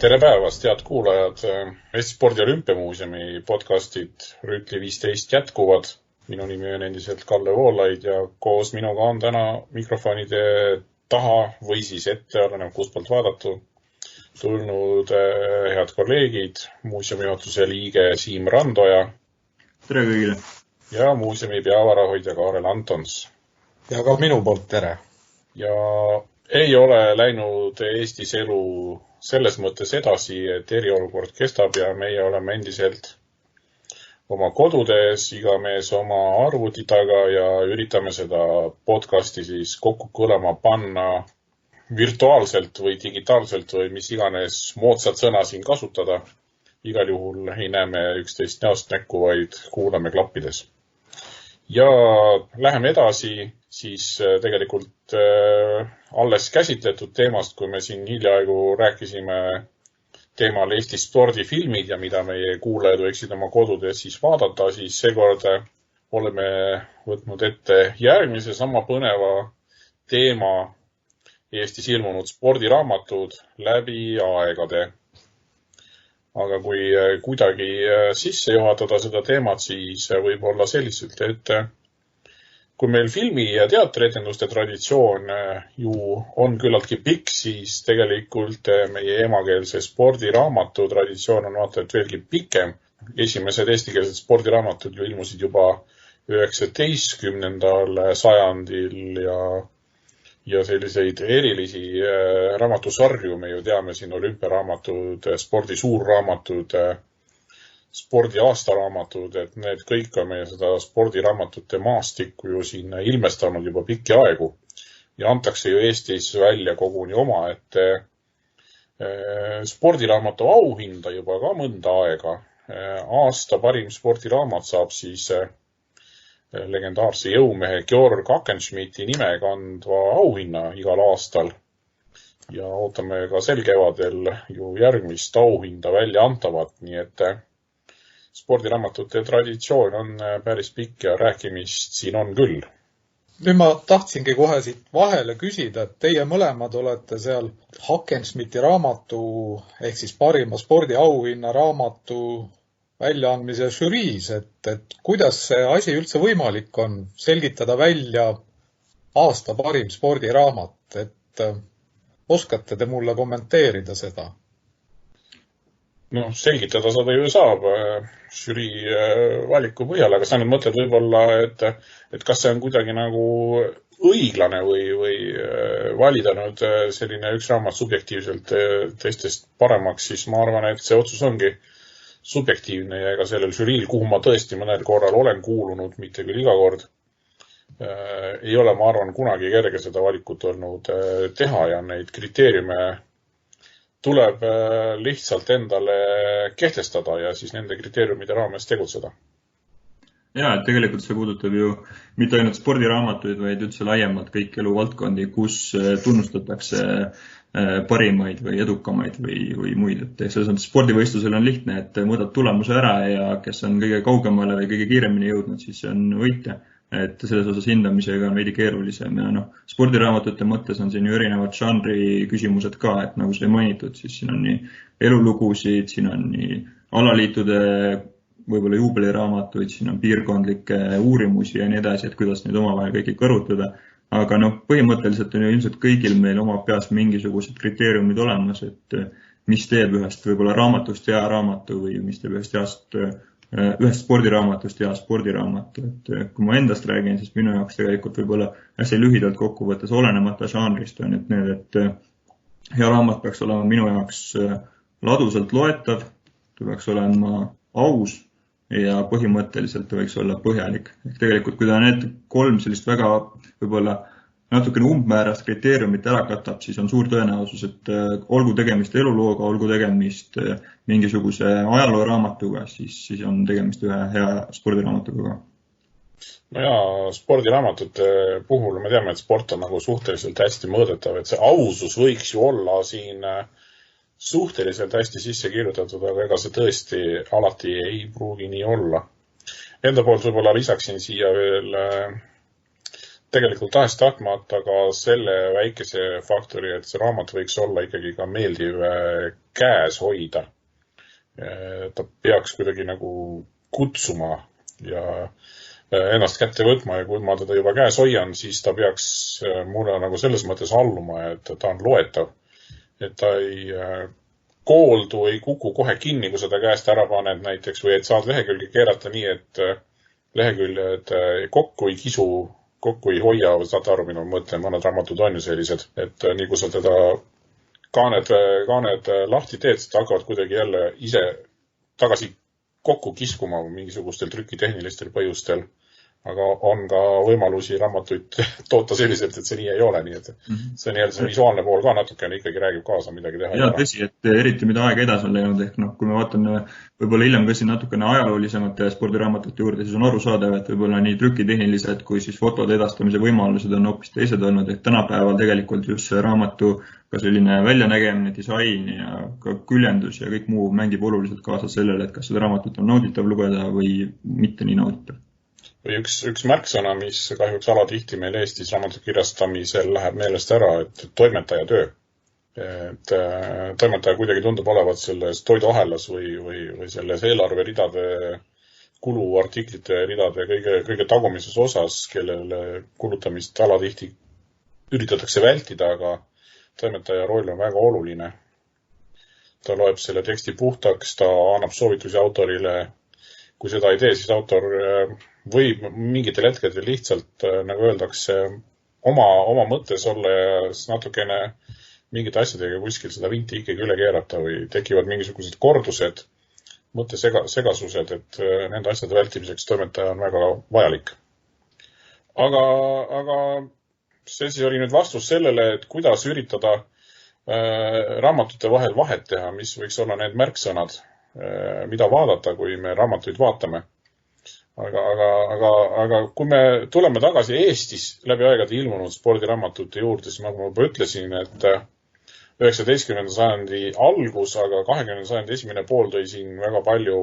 Tere päevast, head kuulajad! Eesti Spordi Olümpiamuuseumi podcastid Rüütli 15 jätkuvad. Minu nimi on endiselt Kalle Voolaid ja koos minuga on täna mikrofonide taha või siis ette, oleneb kust poolt vaadatu, tulnud head kolleegid, muuseumi juhatuse liige Siim Randoja. Tere kõigile! Ja muuseumi peavarahoidja Kaarel Antons. Ja ka minu poolt tere! Ja ei ole läinud Eestis elu selles mõttes edasi, et eriolukord kestab ja meie oleme endiselt oma kodudes, iga mees oma arvuti taga ja üritame seda podcasti siis kokku kõlama panna virtuaalselt või digitaalselt või mis iganes moodsat sõna siin kasutada. Igal juhul ei näe me üksteist näost näkku, vaid kuulame klappides. Ja läheme edasi siis tegelikult alles käsitletud teemast, kui me siin hiljaaegu rääkisime teemal Eesti spordifilmid ja mida meie kuulajad võiksid oma kodudes siis vaadata, siis seekord oleme võtnud ette järgmise sama põneva teema Eestis ilmunud spordiraamatud läbi aegade. Aga kui kuidagi sisse juhatada seda teemat, siis võib olla selliselt, et kui meil filmi- ja teatrietenduste traditsioon ju on küllaltki pikk, siis tegelikult meie emakeelse spordiraamatu traditsioon on vaata et veelgi pikem. Esimesed eestikeelsed spordiraamatud ju ilmusid juba 19. sajandil ja selliseid erilisi raamatusarju me ju teame siin olümpiaraamatud, spordi suurraamatud, spordi aastaraamatud, et need kõik on meie seda spordiraamatute maastikku ju siin ilmestanud juba pikki aegu ja antakse ju Eestis välja koguni oma, et spordiraamatu auhinda juba ka mõnda aega. Aasta parim spordiraamat saab siis legendaarse jõumehe Georg Hackenschmidti nime kandva auhinna igal aastal ja ootame ka sel kevadel ju järgmist auhinda välja antavat, nii et spordiraamatute traditsioon on päris pikk ja rääkimist siin on küll. Nüüd ma tahtsingi kohe siit vahele küsida, et teie mõlemad olete seal Hackenschmidti raamatu ehk siis parima spordiauhinna raamatu väljaandmise žüriis, et kuidas see asi üldse võimalik on selgitada välja aasta parim spordiraamat, et oskate te mulle kommenteerida seda? No selgitada seda ju saab žürii valiku põhjal, aga sa nüüd mõtled võib-olla, et kas see on kuidagi nagu õiglane või valida nüüd selline üks raamat subjektiivselt teistest paremaks, siis ma arvan, et see otsus ongi subjektiivne ja ega sellel žüriil, kuhu ma tõesti mõnel korral olen kuulunud, mitte küll iga kord, ei ole, ma arvan, kunagi kerge seda valikut olnud teha ja neid kriteeriume tuleb lihtsalt endale kehtestada ja siis nende kriteeriumide raames tegutseda. Ja, et tegelikult see puudutab ju mitte ainult spordiraamatuid, vaid üldse laiemalt kõik eluvaldkondi, kus tunnustatakse parimaid või edukamaid või muid. Et selles mõttes spordivõistlusel on lihtne, et mõõdad tulemuse ära ja kes on kõige kaugemale või kõige kiiremini jõudnud, siis see on võitja. Et selles osas hindamisega on veidi keerulisem ja spordiraamatute mõttes on siin ju erinevad žanri küsimused ka, et nagu sai mainitud, siis siin on nii elulugusid, siin on nii alaliitude võib-olla juubeliraamatuid, siin on piirkondlikke uurimusi ja nii edasi, et kuidas neid omavahel kõiki kõrvutada. Aga põhimõtteliselt on ju ilmselt kõigil meil oma peas mingisugused kriteeriumid olemas, et mis teeb ühest võib-olla raamatust hea raamatu või mis teeb ühest spordiraamatust hea spordiraamatu. Et kui ma endast räägin, siis minu jaoks tegelikult võib-olla hästi lühidalt kokkuvõttes olenemata žanrist on, et hea raamat peaks olema minu jaoks ladusalt loetav, ta peaks olema aus ja põhimõtteliselt ta võiks olla põhjalik. Ehk tegelikult, kui ta need kolm sellist väga võib-olla natukene umbmäärast kriteeriumit ära katab, siis on suur tõenäosus, et olgu tegemist elulooga, olgu tegemist mingisuguse ajalooraamatuga, siis on tegemist ühe hea spordiraamatuga. No ja spordiraamatute puhul me teame, et sport on nagu suhteliselt hästi mõõdetav, et see ausus võiks ju olla siin suhteliselt hästi sisse kirjutatud, aga ega see tõesti alati ei pruugi nii olla. Enda poolt võib-olla lisaksin siia veel tegelikult tahes-tahtmata ka selle väikese faktori, et see raamat võiks olla ikkagi ka meeldiv käes hoida. Ta peaks kuidagi nagu kutsuma ja ennast kätte võtma ja kui ma teda juba käes hoian, siis ta peaks mulle nagu selles mõttes alluma, et ta on loetav. Et ta ei kooldu, ei kuku kohe kinni, kui seda käest ära paned näiteks, või et saad lehekülge keerata nii, et leheküljed kokku ei kisu, kokku ei hoia, saate aru minu mõtte, mõned raamatud on ju sellised, et nii kui sa teda kaaned lahti teed, siis ta hakkavad kuidagi jälle ise tagasi kokku kiskuma mingisugustel trükitehnilistel põhjustel, aga on ka võimalusi raamatuid toota selliselt, et see nii ei ole, nii et see see visuaalne pool ka natukene ikkagi räägib kaasa midagi teha. Ja tõsi, et eriti mida aega edasi on läinud, ehk kui me vaatame võib-olla hiljem ka siin natukene ajaloolisemate spordiraamatute juurde, siis on arusaadav, et võib-olla nii trükitehnilised kui siis fotode edastamise võimalused on hoopis teised olnud, et tänapäeval tegelikult just see raamatu ka selline väljanägemine, disain ja ka küljendus ja kõik muu mängib oluliselt kaasa sellele, et kas seda raamatut on nauditav lugeda või mitte nii nauditav. Või üks märksõna, mis kahjuks alatihti meil Eestis raamatukirjastamisel läheb meelest ära, et toimetaja töö. Et toimetaja kuidagi tundub olevat selles toiduahelas või selles eelarveridade, kuluartiklite ridade kõige tagumises osas, kellele kulutamist alatihti üritatakse vältida, aga toimetaja roll on väga oluline. Ta loeb selle teksti puhtaks, ta annab soovitusi autorile. Kui seda ei tee, siis autor võib mingitel hetkedel lihtsalt, nagu öeldakse, oma mõttes olla ja natukene mingite asjadega kuskil seda vinti ikkagi üle keerata või tekivad mingisugused kordused, mõttesegasused, et nende asjade vältimiseks toimetaja on väga vajalik. Aga see siis oli nüüd vastus sellele, et kuidas üritada raamatute vahel vahet teha, mis võiks olla need märksõnad, mida vaadata, kui me raamatuid vaatame. Aga kui me tuleme tagasi Eestis läbi aegade ilmunud spordiraamatute juurde, siis nagu ma juba ütlesin, et 19. sajandi algus, aga 20. sajandi esimene pool tõi siin väga palju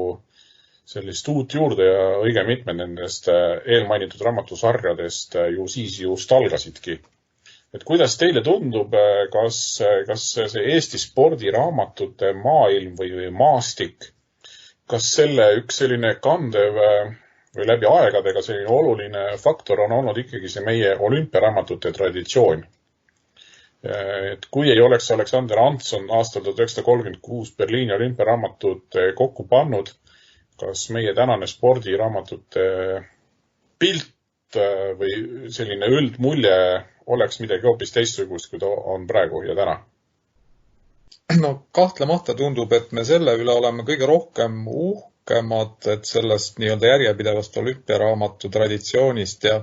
sellist uut juurde ja õige mitmed nendest eelmainitud raamatusarjadest ju siis just algasidki. Et kuidas teile tundub, kas see Eesti spordiraamatute maailm või maastik, kas selle üks selline kandev või läbi aegadega selline oluline faktor on olnud ikkagi see meie olümpiaraamatute traditsioon? Et kui ei oleks Alexander Antson aastal 1936 Berliini olümpiaraamatut kokku pannud, kas meie tänane spordiraamatute pilt või selline üldmulje oleks midagi hoopis teistsugust, kui ta on praegu ja täna? No kahtlemata tundub, et me selle üle oleme kõige rohkem uhkemad, et sellest nii-öelda järjepidevast olümpiaraamatu traditsioonist ja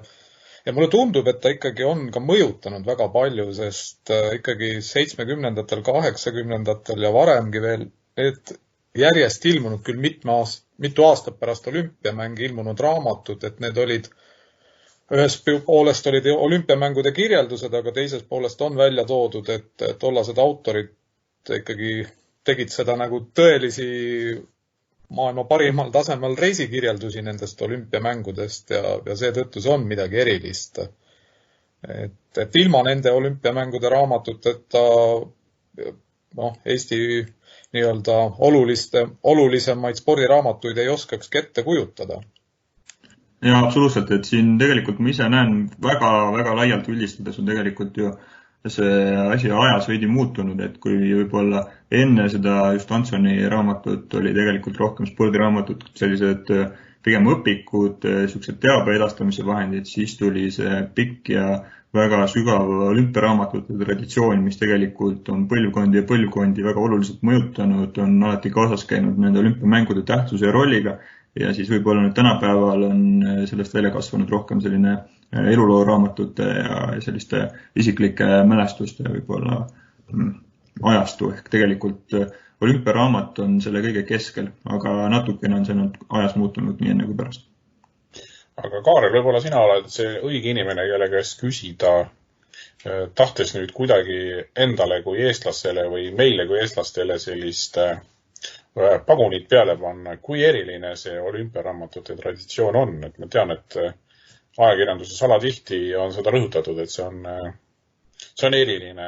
mulle tundub, et ta ikkagi on ka mõjutanud väga palju, sest ikkagi 70-ndatel, 80-ndatel ja varemgi veel need järjest ilmunud küll mitu aastat pärast olümpiamänge ilmunud raamatud, et need olid ühest poolest olid olümpiamängude kirjeldused, aga teisest poolest on välja toodud, et tollased autorid ikkagi tegid seda nagu tõelisi maailma parimal tasemel reisikirjeldusi nendest olümpiamängudest ja seetõttu see on midagi erilist. Et ilma nende olümpiamängude raamatuteta Eesti nii-öelda olulisemaid spordiraamatuid ei oskaks ette kujutada. Ja absoluutselt, et siin tegelikult ma ise näen väga laialt üldistades on tegelikult ju see asi ajas veidi muutunud, et kui võib-olla enne seda just Antsoni raamatut oli tegelikult rohkem spordiraamatud, sellised pigem õpikud, sellised teabe edastamise vahendid, siis tuli see pikk ja väga sügav olümpiaraamatute traditsioon, mis tegelikult on põlvkondi ja põlvkondi väga oluliselt mõjutanud, on alati kaasas käinud nende olümpiamängude tähtsuse ja rolliga. Ja siis võib-olla nüüd tänapäeval on sellest välja kasvanud rohkem selline eluloo-raamatute ja selliste isiklike mälestuste võib-olla ajastu. Ehk tegelikult olümpiaraamat on selle kõige keskel, aga natukene on see nüüd ajas muutunud nii enne kui pärast. Aga Kaarel, võib-olla sina oled see õige inimene, kelle käest küsida, tahtes nüüd kuidagi endale kui eestlasele või meile kui eestlastele sellist pagunid peale panna, kui eriline see olümpiaraamatute traditsioon on. Et ma tean, et ajakirjanduses alatihti on seda rõhutatud, et see on eriline.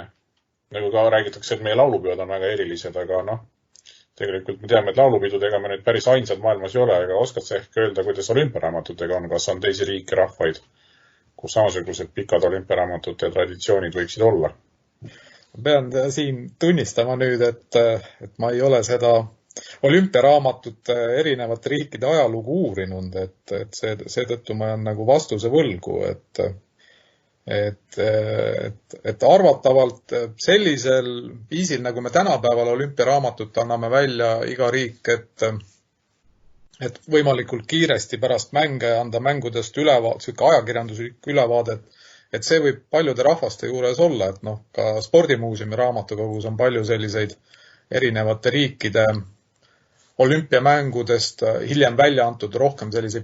Nagu ka räägitakse, et meie laulupeod on väga erilised, aga tegelikult me teame, et laulupidudega me nüüd päris ainsad maailmas ei ole, aga oskad sa ehk öelda, kuidas olümpiaraamatutega on, kas on teisi riike, rahvaid, kus samasugused pikad olümpiaraamatute traditsioonid võiksid olla? Pean siin tunnistama nüüd, et ma ei ole seda olümpiaraamatute erinevate riikide ajalugu uurinud, et seetõttu ma jään nagu vastuse võlgu, et arvatavalt sellisel viisil, nagu me tänapäeval olümpiaraamatut anname välja iga riik, et võimalikult kiiresti pärast mänge anda mängudest selline ajakirjanduslik ülevaadet, et see võib paljude rahvaste juures olla, et ka spordimuuseumi raamatukogus on palju selliseid erinevate riikide olümpiamängudest hiljem välja antud rohkem selliseid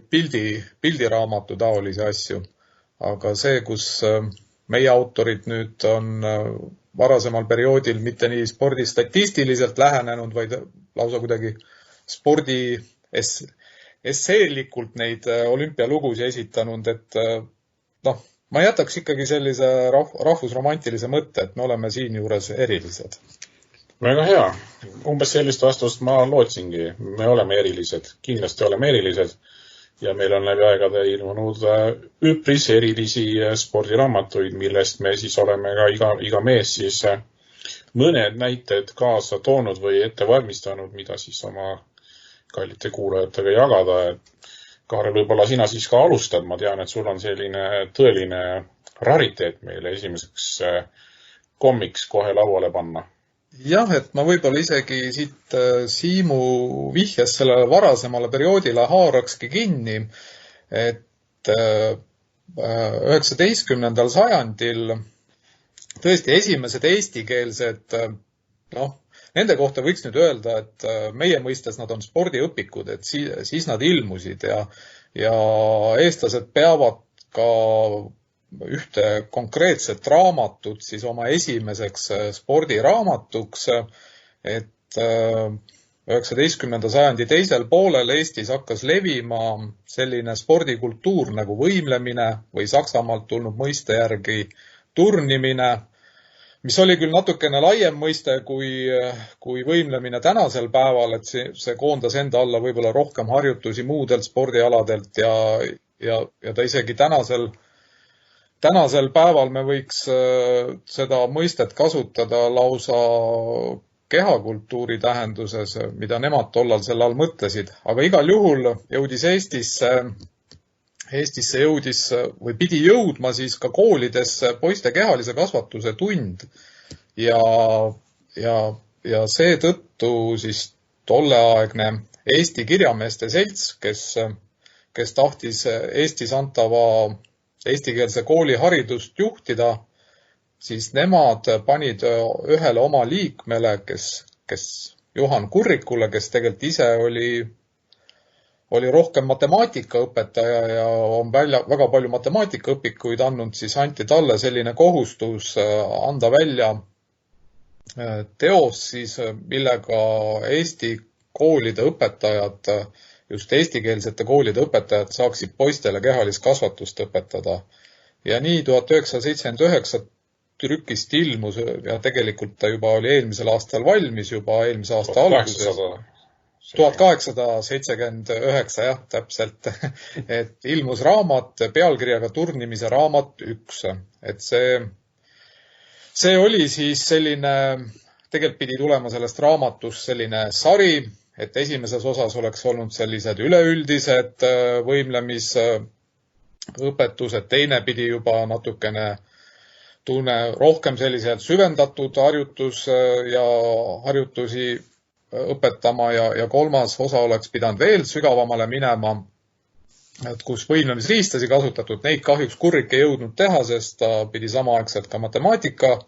pildiraamatu taolisi asju. Aga see, kus meie autorid nüüd on varasemal perioodil mitte nii spordi statistiliselt lähenenud, vaid lausa kuidagi spordi esseelikult neid olümpialugusi esitanud, et ma jätaks ikkagi sellise rahvusromantilise mõtte, et me oleme siin juures erilised. Väga hea. Umbes sellist vastust ma lootsingi. Me oleme erilised. Kindlasti oleme erilised. Ja meil on läbi aegade ilmunud üpris erilisi spordiraamatuid, millest me siis oleme ka iga mees siis mõned näited kaasa toonud või ette valmistanud, mida siis oma kallite kuulajatega jagada. Kaarel, võib-olla sina siis ka alustad. Ma tean, et sul on selline tõeline rariteet meile esimeseks kommiks kohe lauale panna. Jah, et ma võib-olla isegi siit Siimu vihjes sellele varasemale perioodile haarakski kinni, et 19. sajandil tõesti esimesed eestikeelsed, nende kohta võiks nüüd öelda, et meie mõistes nad on spordiõpikud, et siis nad ilmusid ja eestlased peavad ka ühte konkreetset raamatut siis oma esimeseks spordiraamatuks, et 19. sajandi teisel poolel Eestis hakkas levima selline spordikultuur nagu võimlemine või Saksamaalt tulnud mõiste järgi turnimine, mis oli küll natukene laiem mõiste kui võimlemine tänasel päeval, et see koondas enda alla võib-olla rohkem harjutusi muudelt spordialadelt ja ta isegi tänasel päeval me võiks seda mõistet kasutada lausa kehakultuuri tähenduses, mida nemad tollal selle all mõtlesid. Aga igal juhul jõudis Eestisse jõudis või pidi jõudma siis ka koolidesse poiste kehalise kasvatuse tund. Ja seetõttu siis tolleaegne Eesti kirjameeste selts, kes tahtis Eestis antava eestikeelse kooli haridust juhtida, siis nemad panid ühele oma liikmele, kes Juhan Kurrikule, kes tegelikult ise oli rohkem matemaatikaõpetaja ja on väga palju matemaatikaõpikuid andnud, siis anti talle selline kohustus anda välja teos, siis, millega Eesti koolide õpetajad, just eestikeelsete koolide õpetajad saaksid poistele kehalist kasvatust õpetada. Ja nii 1979 trükist ilmus ja tegelikult ta juba oli eelmisel aastal valmis, juba eelmise aasta alguses. 1879, jah, täpselt, et ilmus raamat pealkirjaga Turnimise raamat 1. Et see oli siis selline, tegelikult pidi tulema sellest raamatust selline sari, et esimeses osas oleks olnud sellised üleüldised võimlemisõpetused, teine pidi juba natukene rohkem sellised süvendatud harjutusi õpetama ja kolmas osa oleks pidanud veel sügavamale minema, et kus võimlemisriistasi kasutatud, neid kahjuks Kurrik ei jõudnud teha, sest ta pidi samaaegselt ka matemaatika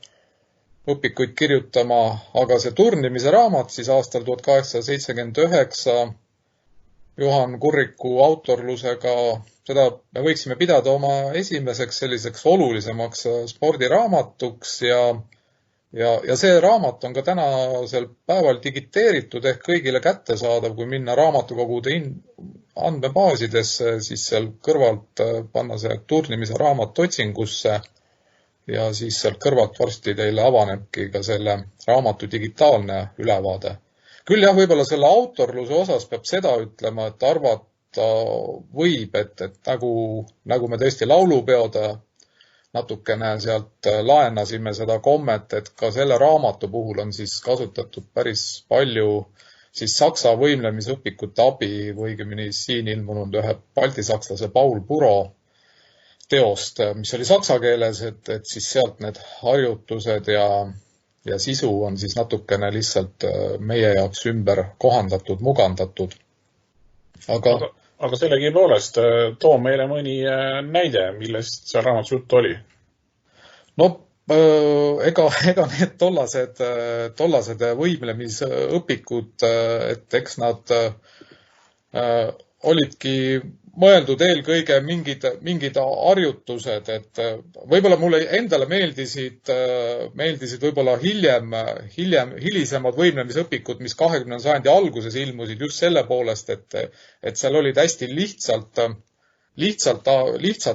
õpikuid kirjutama, aga see turnimise raamat siis aastal 1879 Juhan Kurriku autorlusega, seda me võiksime pidada oma esimeseks selliseks olulisemaks spordiraamatuks ja see raamat on ka tänasel päeval digiteeritud ehk kõigile kättesaadav, kui minna raamatukogude andmebaasidesse, siis seal kõrvalt panna see turnimise raamat otsingusse ja siis sealt kõrvalt varsti teile avanebki ka selle raamatu digitaalne ülevaade. Küll jah, võib-olla selle autorluse osas peab seda ütlema, et arvata võib, et nagu me tõesti laulupeode natukene sealt laenasime seda kommet, et ka selle raamatu puhul on siis kasutatud päris palju siis saksa võimlemisõpikute abi või õigemini siin ilmunud ühe baltisakslase Paul Puro teost, mis oli saksa keeles, et siis sealt need harjutused ja sisu on siis natukene lihtsalt meie jaoks ümber kohandatud, mugandatud. Aga sellegipoolest too meile mõni näide, millest seal raamatus juttu oli. No, ega need tollased võimlemisõpikud, et eks nad olidki mõeldud eelkõige mingid harjutused, et võib-olla mulle endale meeldisid võib-olla hilisemad võimlemisõpikud, mis 20. sajandi alguses ilmusid just selle poolest, et seal olid hästi lihtsad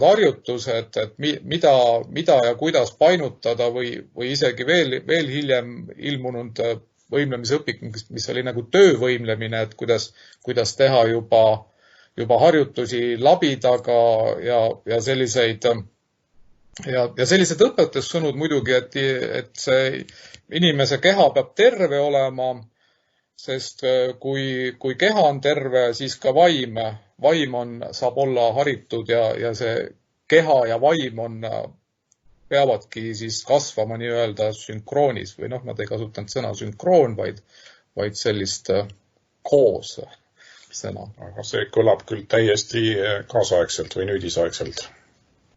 harjutused, et mida ja kuidas painutada või isegi veel hiljem ilmunud võimlemisõpik, mis oli nagu töövõimlemine, et kuidas teha juba harjutusi labidaga ja sellised õpetussõnud muidugi, et see inimese keha peab terve olema, sest kui keha on terve, siis ka vaim saab olla haritud ja see keha ja vaim peavadki siis kasvama nii-öelda sünkroonis või nad ei kasutanud sõna sünkroon, vaid sellist koos sõna. Aga see kõlab küll täiesti kaasaegselt või nüüdisaegselt.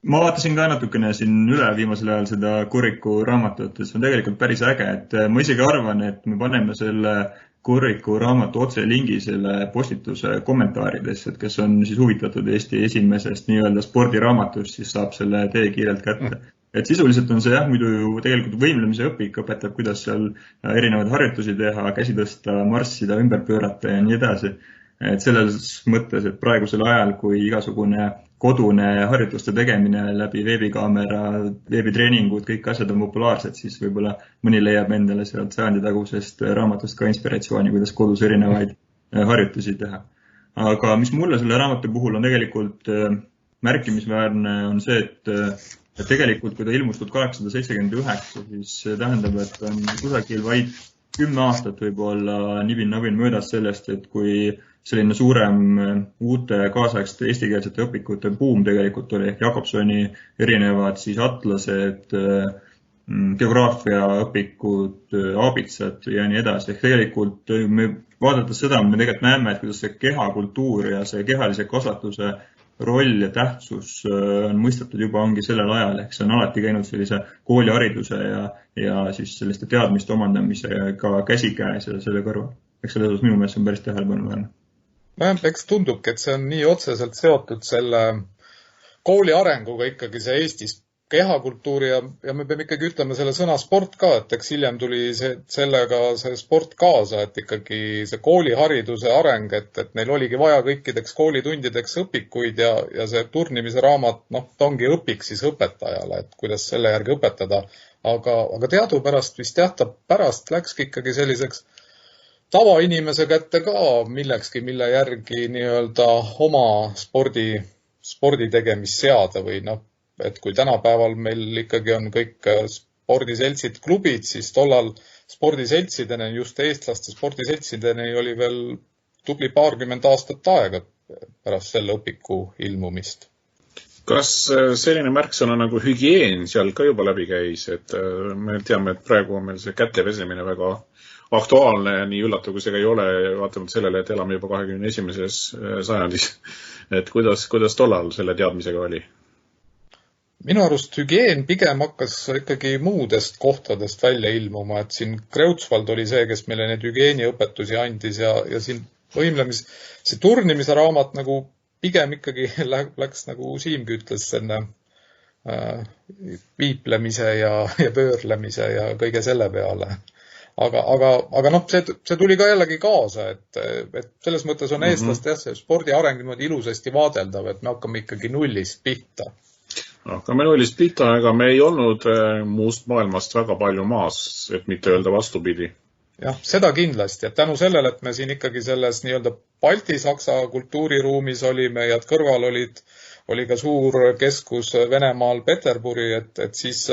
Ma vaatasin ka natukene siin üle viimasel ajal seda Kuriku raamatut, et see on tegelikult päris äge, et ma isegi arvan, et me paneme selle Kuriku raamatu otse lingi selle postituse kommentaaridesse, et kes on siis huvitatud Eesti esimesest nii-öelda spordiraamatust, siis saab selle tee kiirelt kätte. Et sisuliselt on see jah, muidu ju tegelikult võimlemise õpik õpetab, kuidas seal erinevaid harjutusi teha, käsi tõsta, marssida, ümber pöörata ja nii edasi. Et selles mõttes, et praegusel ajal, kui igasugune kodune harjutuste tegemine läbi veebikaamera, veebitreeningud, kõik asjad on populaarsed, siis võib-olla mõni leiab endale sealt sajanditagusest raamatust ka inspiratsiooni, kuidas kodus erinevaid harjutusi teha. Aga mis mulle selle raamatu puhul on tegelikult märkimisväärne, on see, et tegelikult, kui ta ilmus 1879, siis tähendab, et on kusagil vaid 10 aastat võib-olla nibin-nabin möödas sellest, et kui selline suurem uute kaasaegsete eestikeelsete õpikute buum tegelikult oli Jakobsoni erinevad siis atlased, geograafiaõpikud, aabitsad ja nii edasi. Ehk tegelikult me vaadates seda, me tegelikult näeme, et kuidas see kehakultuur ja see kehalise kasvatuse roll ja tähtsus on mõistetud juba ongi sellel ajal, ehk see on alati käinud sellise koolihariduse ja siis selliste teadmiste omandamisega käsikäes ja selle kõrval. Eks selles osas minu meelest on päris tähelepanuväärne. Eks tundubki, et see on nii otseselt seotud selle kooli arenguga ikkagi see Eestis kehakultuuri ja me peame ikkagi ütlema selle sõna sport ka, et eks hiljem tuli sellega see sport kaasa, et ikkagi see koolihariduse areng, et neil oligi vaja kõikideks koolitundideks õpikuid ja see turnimise raamat, ta ongi õpik siis õpetajale, et kuidas selle järgi õpetada. Aga teadupärast vist jah, ta pärast läkski ikkagi selliseks tavainimese kätte ka millekski, mille järgi nii-öelda oma spordi tegemist seada või et kui tänapäeval meil ikkagi on kõik spordiseltsid, klubid, siis tollal spordiseltsideni, just eestlaste spordiseltsideni oli veel tubli paarkümmend aastat aega pärast selle õpiku ilmumist. Kas selline märksõna nagu hügieen seal ka juba läbi käis, et me teame, et praegu on meil see kätepesemine väga aktuaalne ja nii üllatav, kui see ka ei ole, vaatamata sellele, et elame juba 21. sajandis. Et kuidas tollal selle teadmisega oli? Minu arust hügieen pigem hakkas ikkagi muudest kohtadest välja ilmuma, et siin Kreutzwald oli see, kes meile need hügieeniõpetusi andis ja siin see turnimise raamat nagu pigem ikkagi läks, nagu Siimgi ütles, enne viiplemise ja pöörlemise ja kõige selle peale. aga noh, see tuli ka jällegi kaasa, et selles mõttes on eestlaste jah, see spordi areng niimoodi ilusasti vaadeldav, et me hakkame ikkagi nullist pihta. Hakkame nullist pihta, ega me ei olnud muust maailmast väga palju maas, et mitte öelda vastupidi. Jah, seda kindlasti, et tänu sellele, et me siin ikkagi selles nii-öelda Balti-Saksa kultuuriruumis olime ja kõrval oli ka suur keskus Venemaal Peterburi, et siis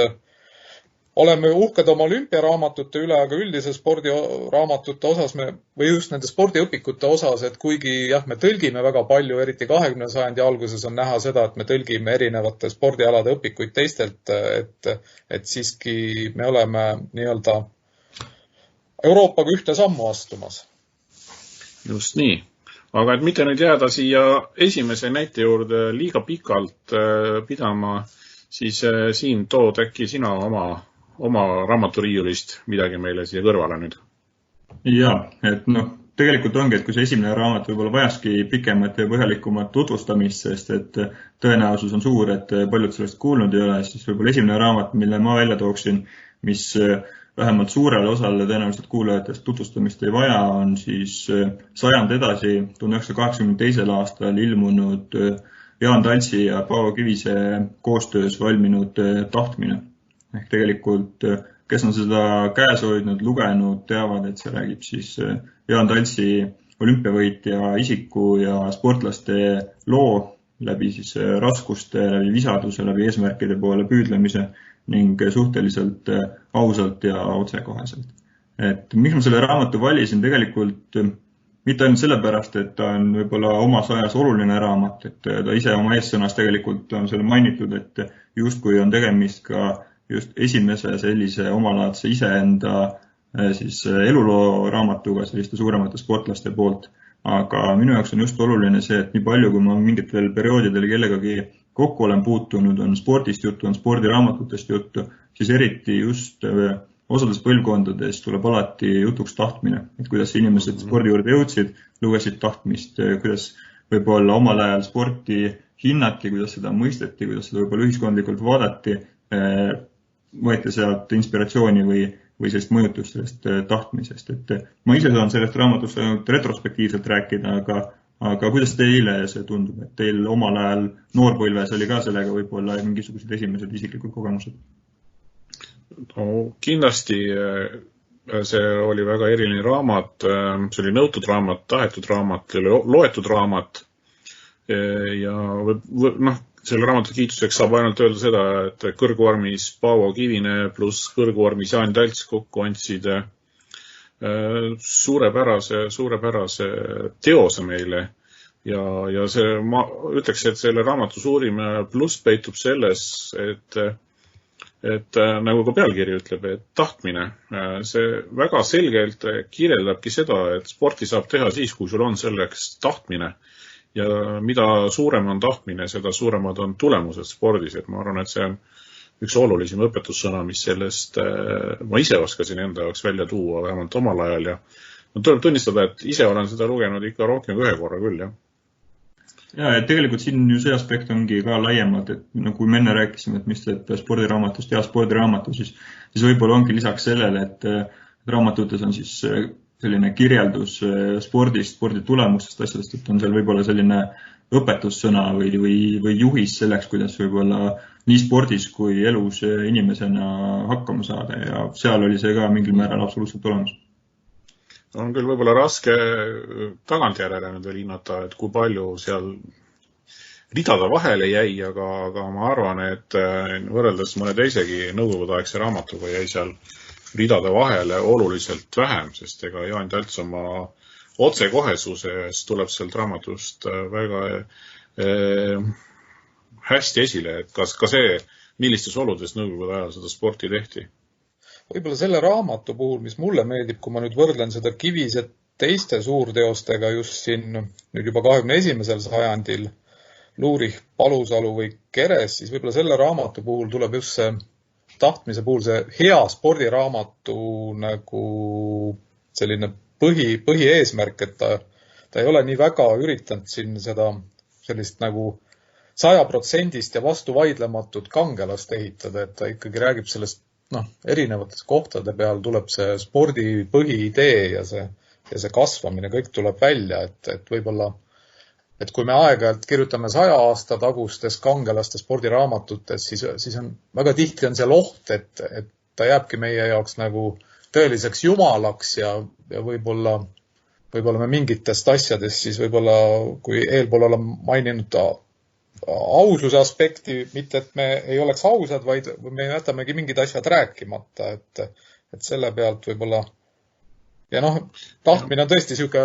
oleme uhked oma olümpiaraamatute üle, aga üldise spordiraamatute osas või just nende spordiõpikute osas, et kuigi jah, me tõlgime väga palju, eriti 20. sajandi alguses on näha seda, et me tõlgime erinevate spordialade õpikuid teistelt, et siiski me oleme nii-öelda Euroopaga ühte sammu astumas. Just nii. Aga et mitte nüüd jääda siia esimese näite juurde liiga pikalt pidama, siis siin tood äkki sina oma raamaturiiulist midagi meile siia kõrvale nüüd. Jaa, et tegelikult ongi, et kui see esimene raamat võib-olla vajaski pikemat ja põhjalikumat tutvustamist, sest et tõenäosus on suur, et paljud sellest kuulnud ei ole, siis võib-olla esimene raamat, mille ma välja tooksin, mis vähemalt suurele osale tõenäoliselt kuulajatest tutvustamist ei vaja, on siis sajand edasi 1982. aastal ilmunud Jaan Taltsi ja Paavo Kivise koostöös valminud Tahtmine. Ehk tegelikult, kes on seda käes hoidnud, lugenud, teavad, et see räägib siis Jaan Taltsi olümpiavõitja isiku ja sportlaste loo läbi siis raskuste, läbi visaduse, läbi eesmärkide poole püüdlemise ning suhteliselt ausalt ja otsekoheselt. Et miks ma selle raamatu valisin tegelikult mitte ainult sellepärast, et ta on võib-olla omas ajas oluline raamat, et ta ise oma eessõnas tegelikult on selle mainitud, et justkui on tegemist ka just esimese sellise omalaadse iseenda siis eluloo raamatuga selliste suuremate sportlaste poolt. Aga minu jaoks on just oluline see, et nii palju, kui ma mingitel perioodidel kellegagi kokku olen puutunud, on spordist juttu, on spordiraamatutest juttu, siis eriti just osades põlvkondades tuleb alati jutuks tahtmine, et kuidas inimesed spordi juurde jõudsid, lugesid tahtmist, kuidas võib-olla omal ajal sporti hinnati, kuidas seda mõisteti, kuidas seda võib-olla ühiskondlikult vaadati, võeti sealt inspiratsiooni või sellist mõjutust sellest tahtmisest. Et ma ise saan sellest raamatust retrospektiivselt rääkida, aga kuidas teile see tundub, et teil omal ajal noorpõlves oli ka sellega võib-olla mingisugused esimesed isiklikud kogemused? No, kindlasti see oli väga eriline raamat, see oli nõutud raamat, tahetud raamat, loetud raamat ja selle raamatu kiituseks saab ainult öelda seda, et kõrgvormis Paavo Kivine pluss kõrgvormis Jaan Talts kokku andsid suurepärase teose meile ja see, ma ütleks, et selle raamatu suurim pluss peitub selles, et nagu ka pealkiri ütleb, et tahtmine, see väga selgelt kirjeldabki seda, et sporti saab teha siis, kui sul on selleks tahtmine ja mida suurem on tahtmine, seda suuremad on tulemused spordis, et ma arvan, et see on üks olulisem õpetussõna, mis sellest ma ise oskasin enda jaoks välja tuua, vähemalt omal ajal ja tuleb tunnistada, et ise olen seda lugenud ikka rohkem kui ühe korra küll, jah. Ja, et tegelikult siin ju see aspekt ongi ka laiemalt, et kui me enne rääkisime, et mis teeb spordiraamatust ja spordiraamatu, siis võib-olla ongi lisaks sellele, et raamatutes on siis selline kirjeldus spordist, spordi tulemustest, asjadest, et on seal võib-olla selline õpetussõna või juhis selleks, kuidas võib-olla nii spordis kui elus inimesena hakkama saada ja seal oli see ka mingil määral absoluutselt olemas. On küll võib-olla raske tagantjärele nüüd veel hinnata, et kui palju seal ridade vahele jäi, aga ma arvan, et võrreldes mõne teisegi nõukogudeaegse raamatuga jäi seal ridade vahele oluliselt vähem, sest ega Jaan Talts oma otsekohesuses tuleb sealt raamatust väga hästi esile, et kas ka see, millistes oludes nõukogude ajal seda sporti tehti. Võib-olla selle raamatu puhul, mis mulle meeldib, kui ma nüüd võrdlen seda Kivise teiste suurteostega just siin nüüd juba 21. sajandil Luurich, Palusalu või Keres, siis võib-olla selle raamatu puhul tuleb just see tahtmise puhul see hea spordiraamatu nagu selline põhieesmärk, et ta ei ole nii väga üritanud siin seda sellist nagu 100% ja vastuvaidlematut kangelast ehitada, et ta ikkagi räägib sellest erinevates kohtade peal tuleb see spordi põhiidee ja see kasvamine, kõik tuleb välja, et võib-olla, et kui me aeg-ajalt kirjutame 100 aasta tagustes kangelaste spordiraamatutes, siis on väga tihti on seal oht, et ta jääbki meie jaoks nagu tõeliseks jumalaks ja võib-olla me mingitest asjadest siis võib-olla, kui eelpool olen maininud aususe aspekti, mitte et me ei oleks ausad, vaid me jätamegi mingid asjad rääkimata, et selle pealt võib-olla ja tahtmine on tõesti siuke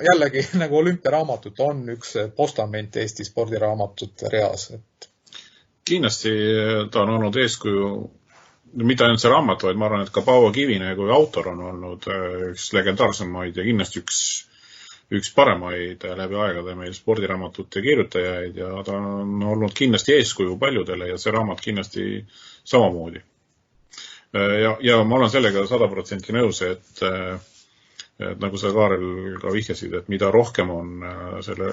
jällegi nagu olümpiaraamatut on üks postament Eesti spordiraamatute reas. Kindlasti ta on olnud eeskuju, mitte ainult see raamat, vaid ma arvan, et ka Paavo Kivine kui autor on olnud üks legendaarsemaid ja kindlasti üks paremaid läbi aegade meil spordiraamatute kirjutajaid ja ta on olnud kindlasti eeskuju paljudele ja see raamat kindlasti samamoodi. Ja ma olen sellega 100% nõus, et nagu sa Kaarel ka vihjasid, et mida rohkem on selle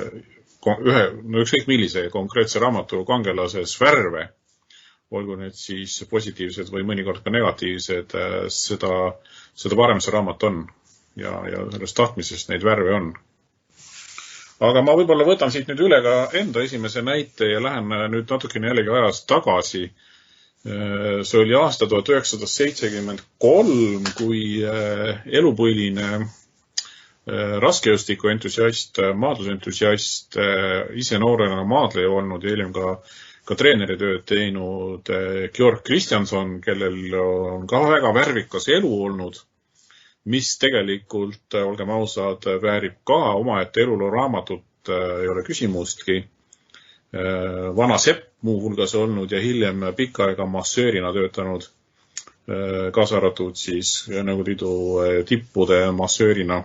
ükskõik millise konkreetse raamatu kangelases värve, olgu need siis positiivsed või mõnikord ka negatiivsed, seda parem see raamat on ja sellest tahtmisest neid värve on. Aga ma võib-olla võtan siit nüüd üle ka enda esimese näite ja lähen nüüd natukene jällegi ajas tagasi. See oli aasta 1973, kui elupõline raskejõustiku entusiast, maadlusentusiast, ise noorena maadleja olnud ja hiljem ka treeneritööd teinud Georg Kristjanson, kellel on ka väga värvikas elu olnud, mis tegelikult, olgem ausad, väärib ka omaette eluloo raamatut, ei ole küsimustki. Vana sepp muuhulgas olnud ja hiljem pikka aega massöörina töötanud, kaasa arvatud siis Nõukogude Liidu tippude massöörina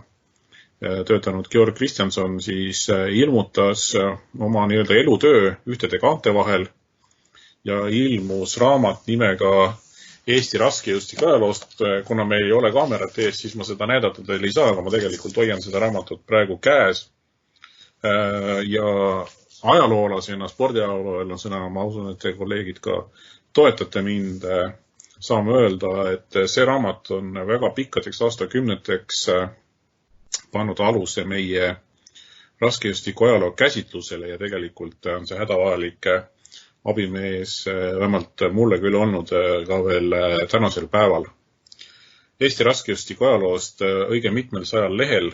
töötanud Georg Kristjanson siis ilmutas oma nii-öelda elutöö ühtede kaante vahel ja ilmus raamat nimega Eesti raskejõustik ajaloost. Kuna meil ei ole kaamerat ees, siis ma seda näidata teil ei saa, aga ma tegelikult hoian seda raamatut praegu käes. Ja ajaloolasena, spordiajaloolasena, ma usun, et te kolleegid ka toetate mind, saame öelda, et see raamat on väga pikkadeks aastakümneteks pannud aluse meie raskejõustiku ajaloo käsitlusele ja tegelikult on see hädavajalik abimees, vähemalt mulle küll olnud ka veel tänasel päeval. Eesti raskejõustiku ajaloost õige mitmel 100 lehel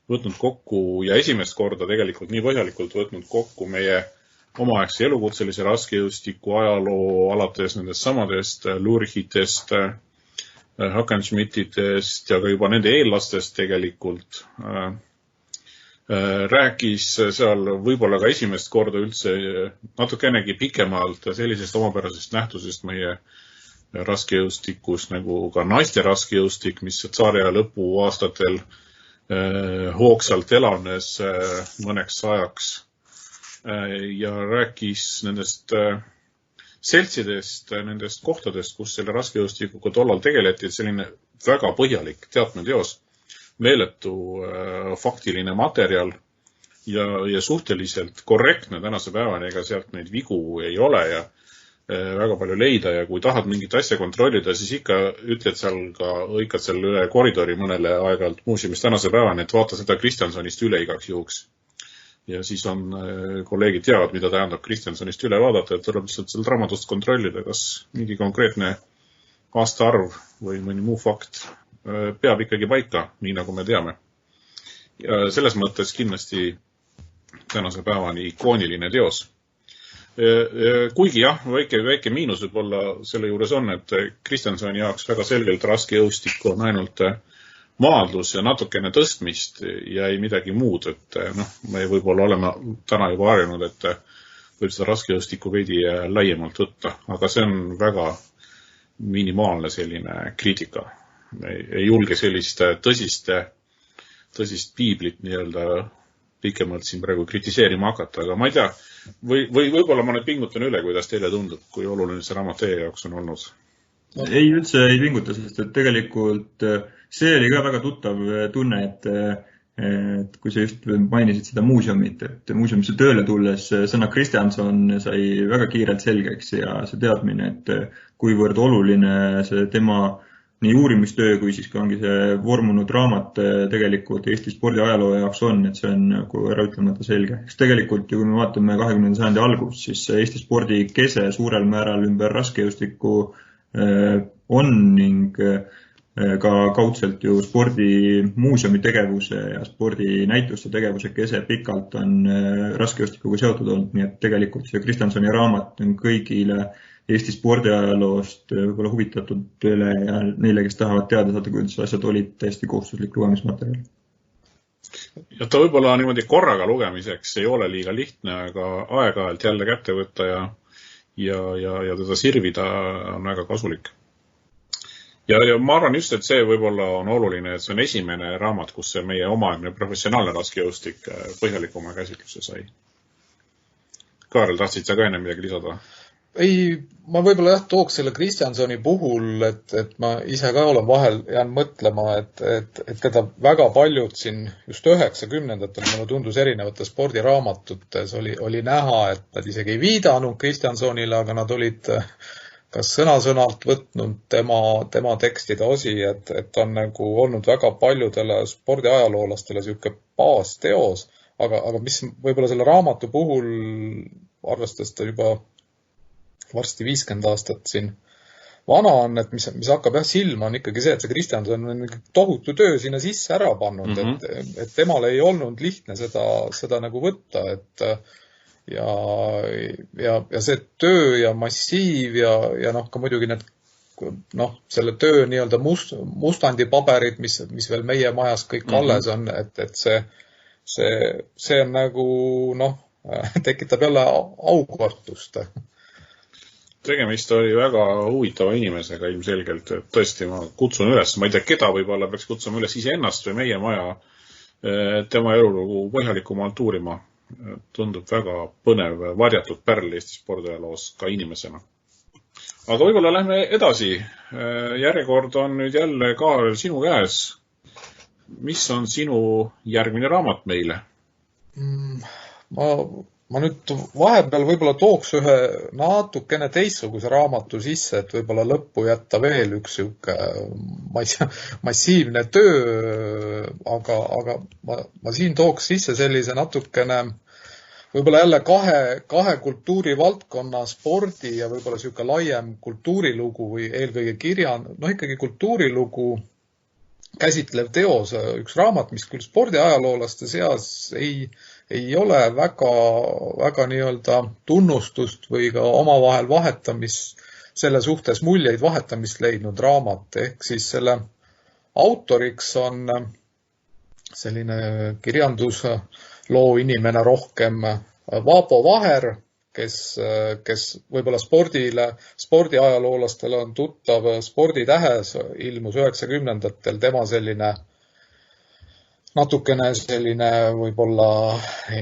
võtnud kokku ja esimest korda tegelikult nii põhjalikult võtnud kokku meie omaaegse elukutselise raskejõustiku ajaloo alates nendest samadest Lurchitest, Hackenschmidtidest ja ka juba nende eellastest tegelikult. Rääkis seal võib-olla ka esimest korda üldse natukenegi pikemalt sellisest omapärasest nähtusest meie raskejõustikus nagu ka naiste raskejõustik, mis tsaariaja lõpuaastatel hoogsalt elavnes mõneks ajaks ja rääkis nendest seltsidest, nendest kohtadest, kus selle raskejõustikuga tollal tegeleti, et selline väga põhjalik teatmeteos, meeletu faktiline materjal ja suhteliselt korrektne tänase päevani, ega sealt neid vigu ei ole ja väga palju leida ja kui tahad mingit asja kontrollida, siis ikka ütled seal ka õigad seal üle koridori mõnele aeg-ajalt muuseumis tänase päevani, et vaata seda Kristjansonist üle igaks juhuks. Ja siis on kolleegid teavad, mida tähendab Kristjansonist üle vaadata, et tuleb lihtsalt seal raamatust kontrollida, kas mingi konkreetne aastaarv või mõni muu fakt peab ikkagi paika, nii nagu me teame. Ja selles mõttes kindlasti tänase päevani ikooniline teos. Kuigi jah, väike miinus võib-olla selle juures on, et Kristjansoni jaoks väga selgelt raskejõustik on ainult maadlus ja natukene tõstmist ja ei midagi muud, et me võib-olla oleme täna juba harjunud, et võib seda raskejõustikku veidi laiemalt võtta, aga see on väga minimaalne selline kriitika. Ei julge sellist tõsist piiblit nii-öelda pikemalt siin praegu kritiseerima hakata, aga ma ei tea, võib-olla ma nüüd pingutan üle, kuidas teile tundub, kui oluline see raamat teie jaoks on olnud? Ei, üldse ei pinguta, sest et tegelikult see oli ka väga tuttav tunne, et kui sa just mainisid seda muuseumit, et muuseumisse tööle tulles sõna Kristjanson sai väga kiirelt selgeks ja see teadmine, et kuivõrd oluline see tema nii uurimistöö kui siis ka ongi see vormunud raamat tegelikult Eesti spordiajaloo jaoks on, et see on nagu ära ütlemata selge. Eks tegelikult ju kui me vaatame 20. sajandi algust, siis Eesti spordi kese suurel määral ümber raskejõustikku on ning ka kaudselt ju spordimuuseumi tegevuse ja spordinäituste tegevuse kese pikalt on raskejõustikuga seotud olnud, nii et tegelikult see Kristjansoni raamat on kõigile Eesti spordiajaloost võib-olla huvitatudele ja neile, kes tahavad teada saada, kuidas asjad olid täiesti kohustuslik lugemismaterjal. Ja ta võib-olla niimoodi korraga lugemiseks ei ole liiga lihtne, aga aeg-ajalt jälle kätte võtta ja teda sirvida on väga kasulik. Ja ma arvan just, et see võib-olla on oluline, et see on esimene raamat, kus see meie omaemne professionaalne raskejõustik põhjalikuma käsitluse sai. Kaarel, tahtsid sa ka enne midagi lisada? Ei, ma võib-olla tooks selle Kristjansoni puhul, et ma ise ka olen vahel jään mõtlema, et teda väga paljud siin just 90-ndatel mulle tundus erinevates spordiraamatutes oli näha, et nad isegi ei viidanud Kristjansonile, aga nad olid kas sõna-sõnalt võtnud tema tekstide osi, et on nagu olnud väga paljudele spordiajaloolastele siuke baasteos, aga mis võib-olla selle raamatu puhul, arvestades ta juba varsti 50 aastat siin vana on, et mis hakkab silma, on ikkagi see, et see Kristjanson on tohutu töö sinna sisse ära pannud, et temal ei olnud lihtne seda nagu võtta, et ja see töö ja massiiv ja ka muidugi need selle töö nii-öelda mustandipaberid, mis veel meie majas kõik alles on, et see on nagu tekitab jälle aukartust. Tegemist oli väga huvitava inimesega ilmselgelt, et tõesti ma kutsun üles, ma ei tea, keda võib-olla peaks kutsuma üles iseennast või meie maja tema elulugu põhjalikumalt uurima. Tundub väga põnev, varjatud pärl Eesti spordiajaloos ka inimesena. Aga võib-olla lähme edasi. Järjekord on nüüd jälle Kaarel sinu käes. Mis on sinu järgmine raamat meile? Ma nüüd vahepeal võib-olla tooks ühe natukene teistsuguse raamatu sisse, et võib-olla lõppu jätta veel üks massiivne töö, aga ma siin tooks sisse sellise natukene võib-olla jälle kahe kultuurivaldkonna spordi ja võib-olla siuke laiem kultuurilugu või eelkõige ikkagi kultuurilugu käsitlev teos, üks raamat, mis küll spordiajaloolaste seas ei ole väga nii-öelda tunnustust või ka omavahel selle suhtes muljeid vahetamist leidnud raamat. Ehk siis selle autoriks on selline kirjandusloo inimene rohkem Vaapo Vaher, kes võib-olla spordiajaloolastele on tuttav Sporditähes, ilmus 90-ndatel tema selline natukene selline võib-olla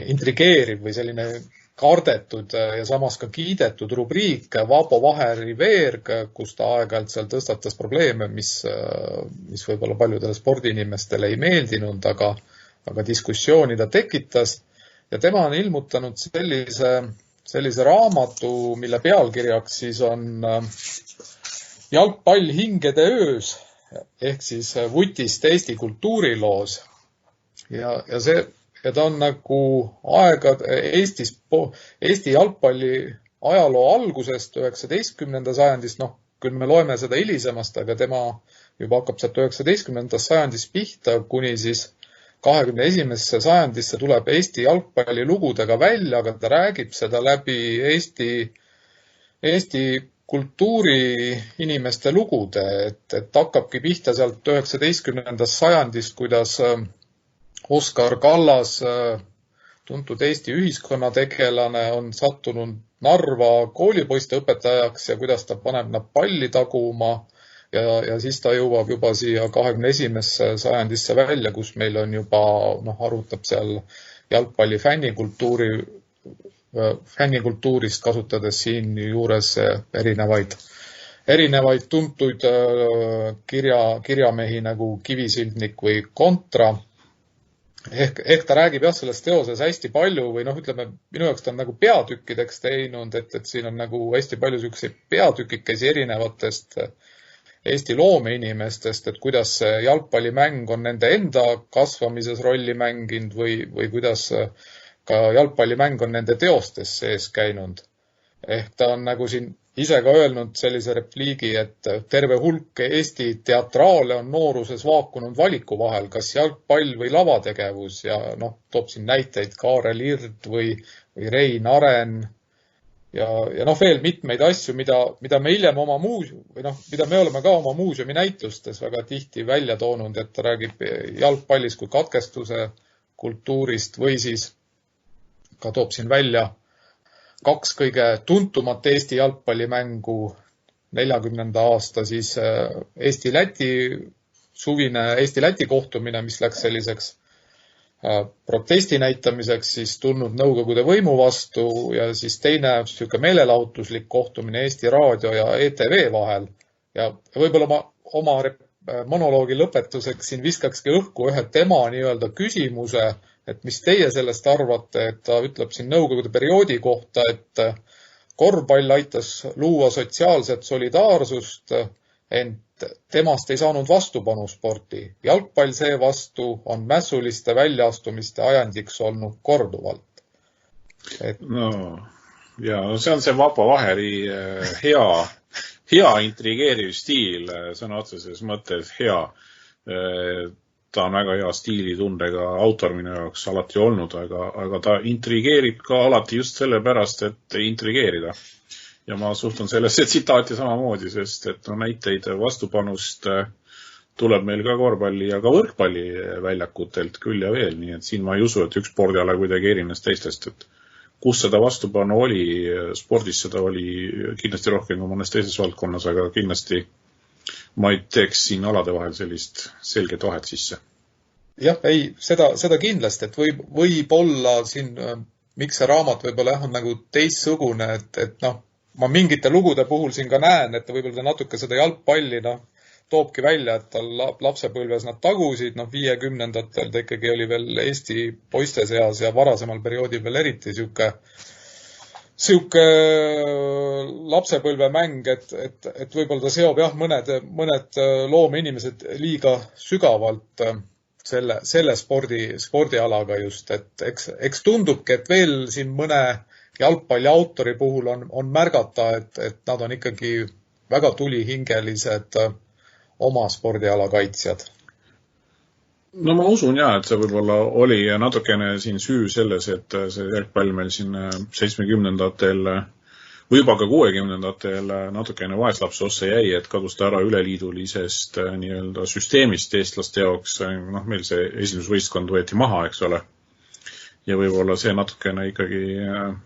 intrigeeriv või selline kardetud ja samas ka kiidetud rubriik Vaapo Vaheri veerg, kus ta aeg-ajalt seal tõstatas probleeme, mis võib-olla paljudele spordiinimestele ei meeldinud, aga diskussiooni ta tekitas. Ja tema on ilmutanud sellise raamatu, mille pealkirjaks siis on Jalgpall hingede öös ehk siis Vutist Eesti kultuuriloos. Ja ta on nagu Eesti jalgpalli ajaloo algusest 19. sajandist, küll me loeme seda hilisemast, aga tema juba hakkab sealt 19. sajandist pihta, kuni siis 21. sajandisse tuleb Eesti jalgpalli lugudega välja, aga ta räägib seda läbi Eesti kultuuri inimeste lugude, et hakkabki pihta sealt 19. sajandist, kuidas Oskar Kallas, tuntud Eesti ühiskonnategelane, on sattunud Narva koolipoiste õpetajaks ja kuidas ta paneb nad palli taguma ja siis ta jõuab juba siia 21. sajandisse välja, kus meil on juba, arutab seal jalgpalli fännikultuurist, kasutades siin juures erinevaid tuntuid kirjamehi nagu Kivisildnik või Kontra. ehk ta räägib jah selles teoses hästi palju või noh, ütleme, minu jaoks ta on nagu peatükkideks teinud, et siin on nagu hästi palju selliseid peatükikesi erinevatest Eesti loomeinimestest, et kuidas see jalgpallimäng on nende enda kasvamises rolli mänginud või kuidas ka jalgpallimäng on nende teostes sees käinud. Ehk ta on nagu siin ise ka öelnud sellise repliigi, et terve hulk Eesti teatraale on nooruses vaakunud valiku vahel, kas jalgpall või lavategevus ja noh, toob siin näiteid Kaarel Ird või Rein Aren ja noh, veel mitmeid asju, mida me hiljem oma mida me oleme ka oma muuseumi näitlustes väga tihti välja toonud, et ta räägib jalgpallist kui katkestuse kultuurist või siis ka toob siin välja 2 kõige tuntumat Eesti jalgpallimängu 40. aasta siis Eesti-Läti suvine Eesti-Läti kohtumine, mis läks selliseks protesti näitamiseks siis tulnud Nõukogude võimu vastu ja siis teine selline meelelahutuslik kohtumine Eesti Raadio ja ETV vahel. Ja võib-olla ma oma monoloogi lõpetuseks siin viskakski õhku ühe tema nii-öelda küsimuse, et mis teie sellest arvate, et ta ütleb siin Nõukogude perioodi kohta, et korvpall aitas luua sotsiaalset solidaarsust, ent temast ei saanud vastupanusporti. Jalgpall seevastu on mässuliste väljaastumiste ajandiks olnud korduvalt. No, ja see on see Vapo Vaheri hea intrigeeriv stiil, sõna otseses mõttes hea. Ta on väga hea stiilitundega autor minu jaoks alati olnud, aga ta intrigeerib ka alati just sellepärast, et intrigeerida. Ja ma suhtun sellesse tsitaati samamoodi, sest et näiteid vastupanust tuleb meil ka korvpalli ja ka võrkpalli väljakutelt küll ja veel, nii et siin ma ei usu, et üks spordiala kuidagi erines teistest, et kus seda vastupanu oli, spordis seda oli kindlasti rohkem kui mõnes teises valdkonnas, aga kindlasti ma ei teeks siin alade vahel sellist selget vahet sisse. Jah, ei, seda kindlasti, et võib olla siin, miks see raamat võib-olla on nagu teistsugune, et noh, ma mingite lugude puhul siin ka näen, et võib-olla ta natuke seda jalgpalli toobki välja, et tal lapsepõlves nad tagusid, 50-ndatel ta ikkagi oli veel Eesti poiste seas ja varasemal perioodil veel eriti sihuke lapsepõlvemäng, et võib-olla ta seob jah mõned loomeinimesed liiga sügavalt selle spordialaga just, et eks tundubki, et veel siin mõne jalgpalli autori puhul on märgata, et nad on ikkagi väga tulihingelised oma spordiala kaitsjad. No ma usun jah, et see võib-olla oli natukene siin süü selles, et see jalgpall meil siin 70-ndatel või juba ka 60-ndatel natukene vaeslapse ossa jäi, et kadus ta ära üleliidulisest nii-öelda süsteemist eestlaste jaoks. Meil see esimesvõistkond võeti maha, eks ole. Ja võib-olla see natukene ikkagi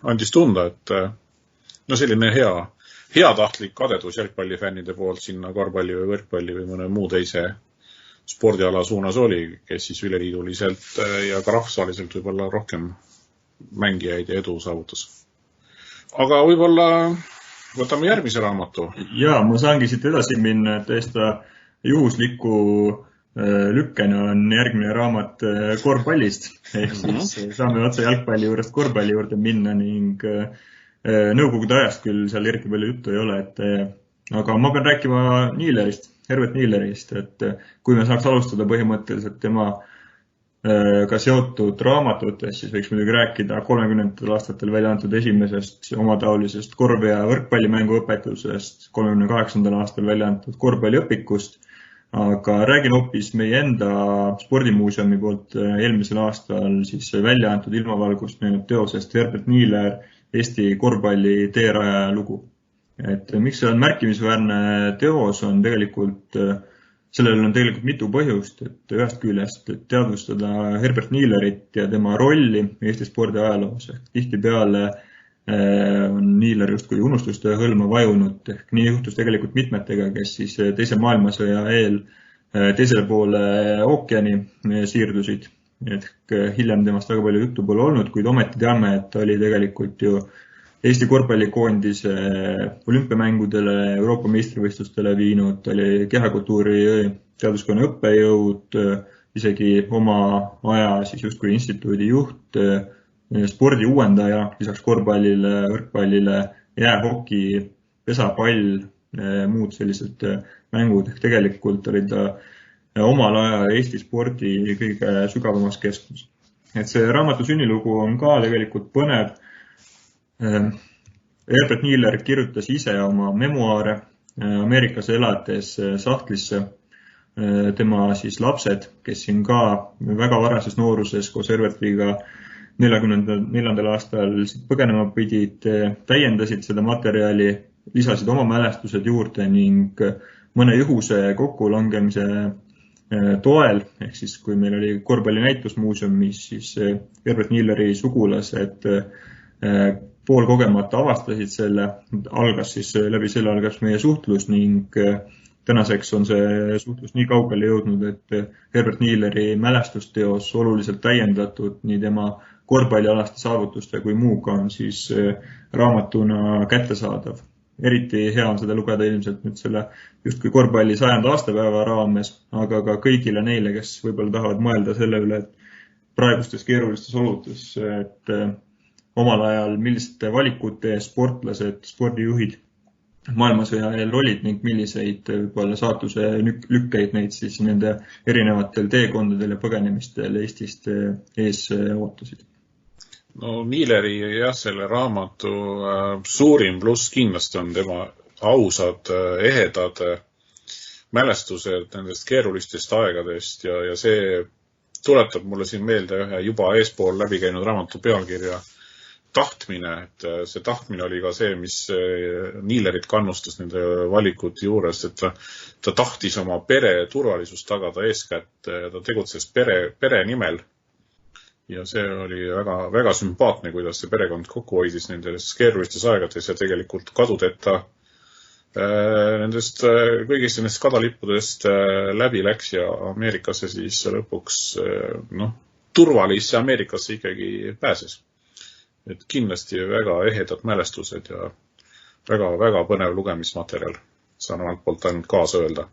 andis tunda, et selline hea tahtlik kadedus jalgpallifännide poolt sinna korvpalli või võrkpalli või mõne muu teise spordiala suunas oli, kes siis üleliiduliselt ja ka rahvusvaheliselt võib-olla rohkem mängijaid ja edu saavutas. Aga võib-olla võtame järgmise raamatu. Ja, ma saangi siit edasi minna, et täiesti juhusliku lükkena on järgmine raamat korvpallist. Ehk siis saame otse jalgpalli juurest korvpalli juurde minna ning nõukogude ajast küll seal eriti palju juttu ei ole, aga ma pean rääkima Niilerist, Herbert Niilerist, et kui me saaks alustada põhimõtteliselt tema ka seotud raamatutest, siis võiks muidugi rääkida 30. aastatel välja antud esimesest omataolisest korv- ja võrkpallimängu õpetusest, 38. aastal välja antud korvpalliõpikust, aga räägin hoopis meie enda spordimuuseumi poolt eelmisel aastal siis välja antud ilmavalgust näinud teosest Herbert Niiler Eesti korvpalli teeraja lugu. Et miks see on märkimisväärne teos on tegelikult, sellel on tegelikult mitu põhjust, et ühest küljest teadvustada Herbert Niilerit ja tema rolli Eesti spordi ajaloos. Tihtipeale on Niiler justkui unustuste hõlma vajunud, ehk nii juhtus tegelikult mitmetega, kes siis teise maailmasõja eel teisele poole ookeani siirdusid. Ehk hiljem temast väga palju juttu pole olnud, kuid ometi teame, et ta oli tegelikult ju Eesti korvpallikoondise olümpiamängudele, Euroopa meistrivõistlustele viinud, ta oli kehakultuuri teaduskonna õppejõud, isegi oma aja siis justkui instituudi juht, spordi uuendaja, lisaks korvpallile, võrkpallile, jäähoki, pesapall, muud sellised mängud. Tegelikult oli ta omal ajal Eesti spordi kõige sügavamas keskmes. Et see raamatu sünnilugu on ka tegelikult põnev. Herbert Niiler kirjutas ise oma memuaare Ameerikas elades sahtlisse. Tema siis lapsed, kes siin ka väga varases nooruses koos Herbertiga 44. aastal põgenema pidid, täiendasid seda materjali, lisasid oma mälestused juurde ning mõne juhuse kokkulangemise toel, ehk siis kui meil oli korvpallinäitusmuuseumis, siis Herbert Niileri sugulased poolkogemata avastasid selle, läbi selle algas meie suhtlus ning tänaseks on see suhtlus nii kaugele jõudnud, et Herbert Niileri mälestusteos oluliselt täiendatud nii tema korvpallialaste saavutuste kui muuga on siis raamatuna kättesaadav. Eriti hea on seda lugeda ilmselt nüüd selle justkui korvpalli 100. aastapäeva raames, aga ka kõigile neile, kes võib-olla tahavad mõelda selle üle, et praegustes keerulistes oludes, et omal ajal milliste valikute sportlased, spordijuhid maailmasõja eel olid ning milliseid võib-olla saatuse lükkeid neid siis nende erinevatel teekondadel ja põgenemistel Eestist ees ootasid. No Niileri selle raamatu suurim pluss kindlasti on tema ausad, ehedad mälestused nendest keerulistest aegadest ja see tuletab mulle siin meelde ühe juba eespool läbi käinud raamatu pealkirja tahtmine, et see tahtmine oli ka see, mis Niilerit kannustas nende valikute juures, et ta tahtis oma pere turvalisust tagada eeskätt, ta tegutses pere nimel ja see oli väga, väga sümpaatne, kuidas see perekond kokku hoidis nendes keerulistes aegades ja tegelikult kadudeta kõigist nendest kadalippudest läbi läks ja Ameerikasse siis lõpuks turvalisse Ameerikasse ikkagi pääses. Et kindlasti väga ehedad mälestused ja väga, väga põnev lugemismaterjal. Saan omalt poolt ainult kaasa öelda.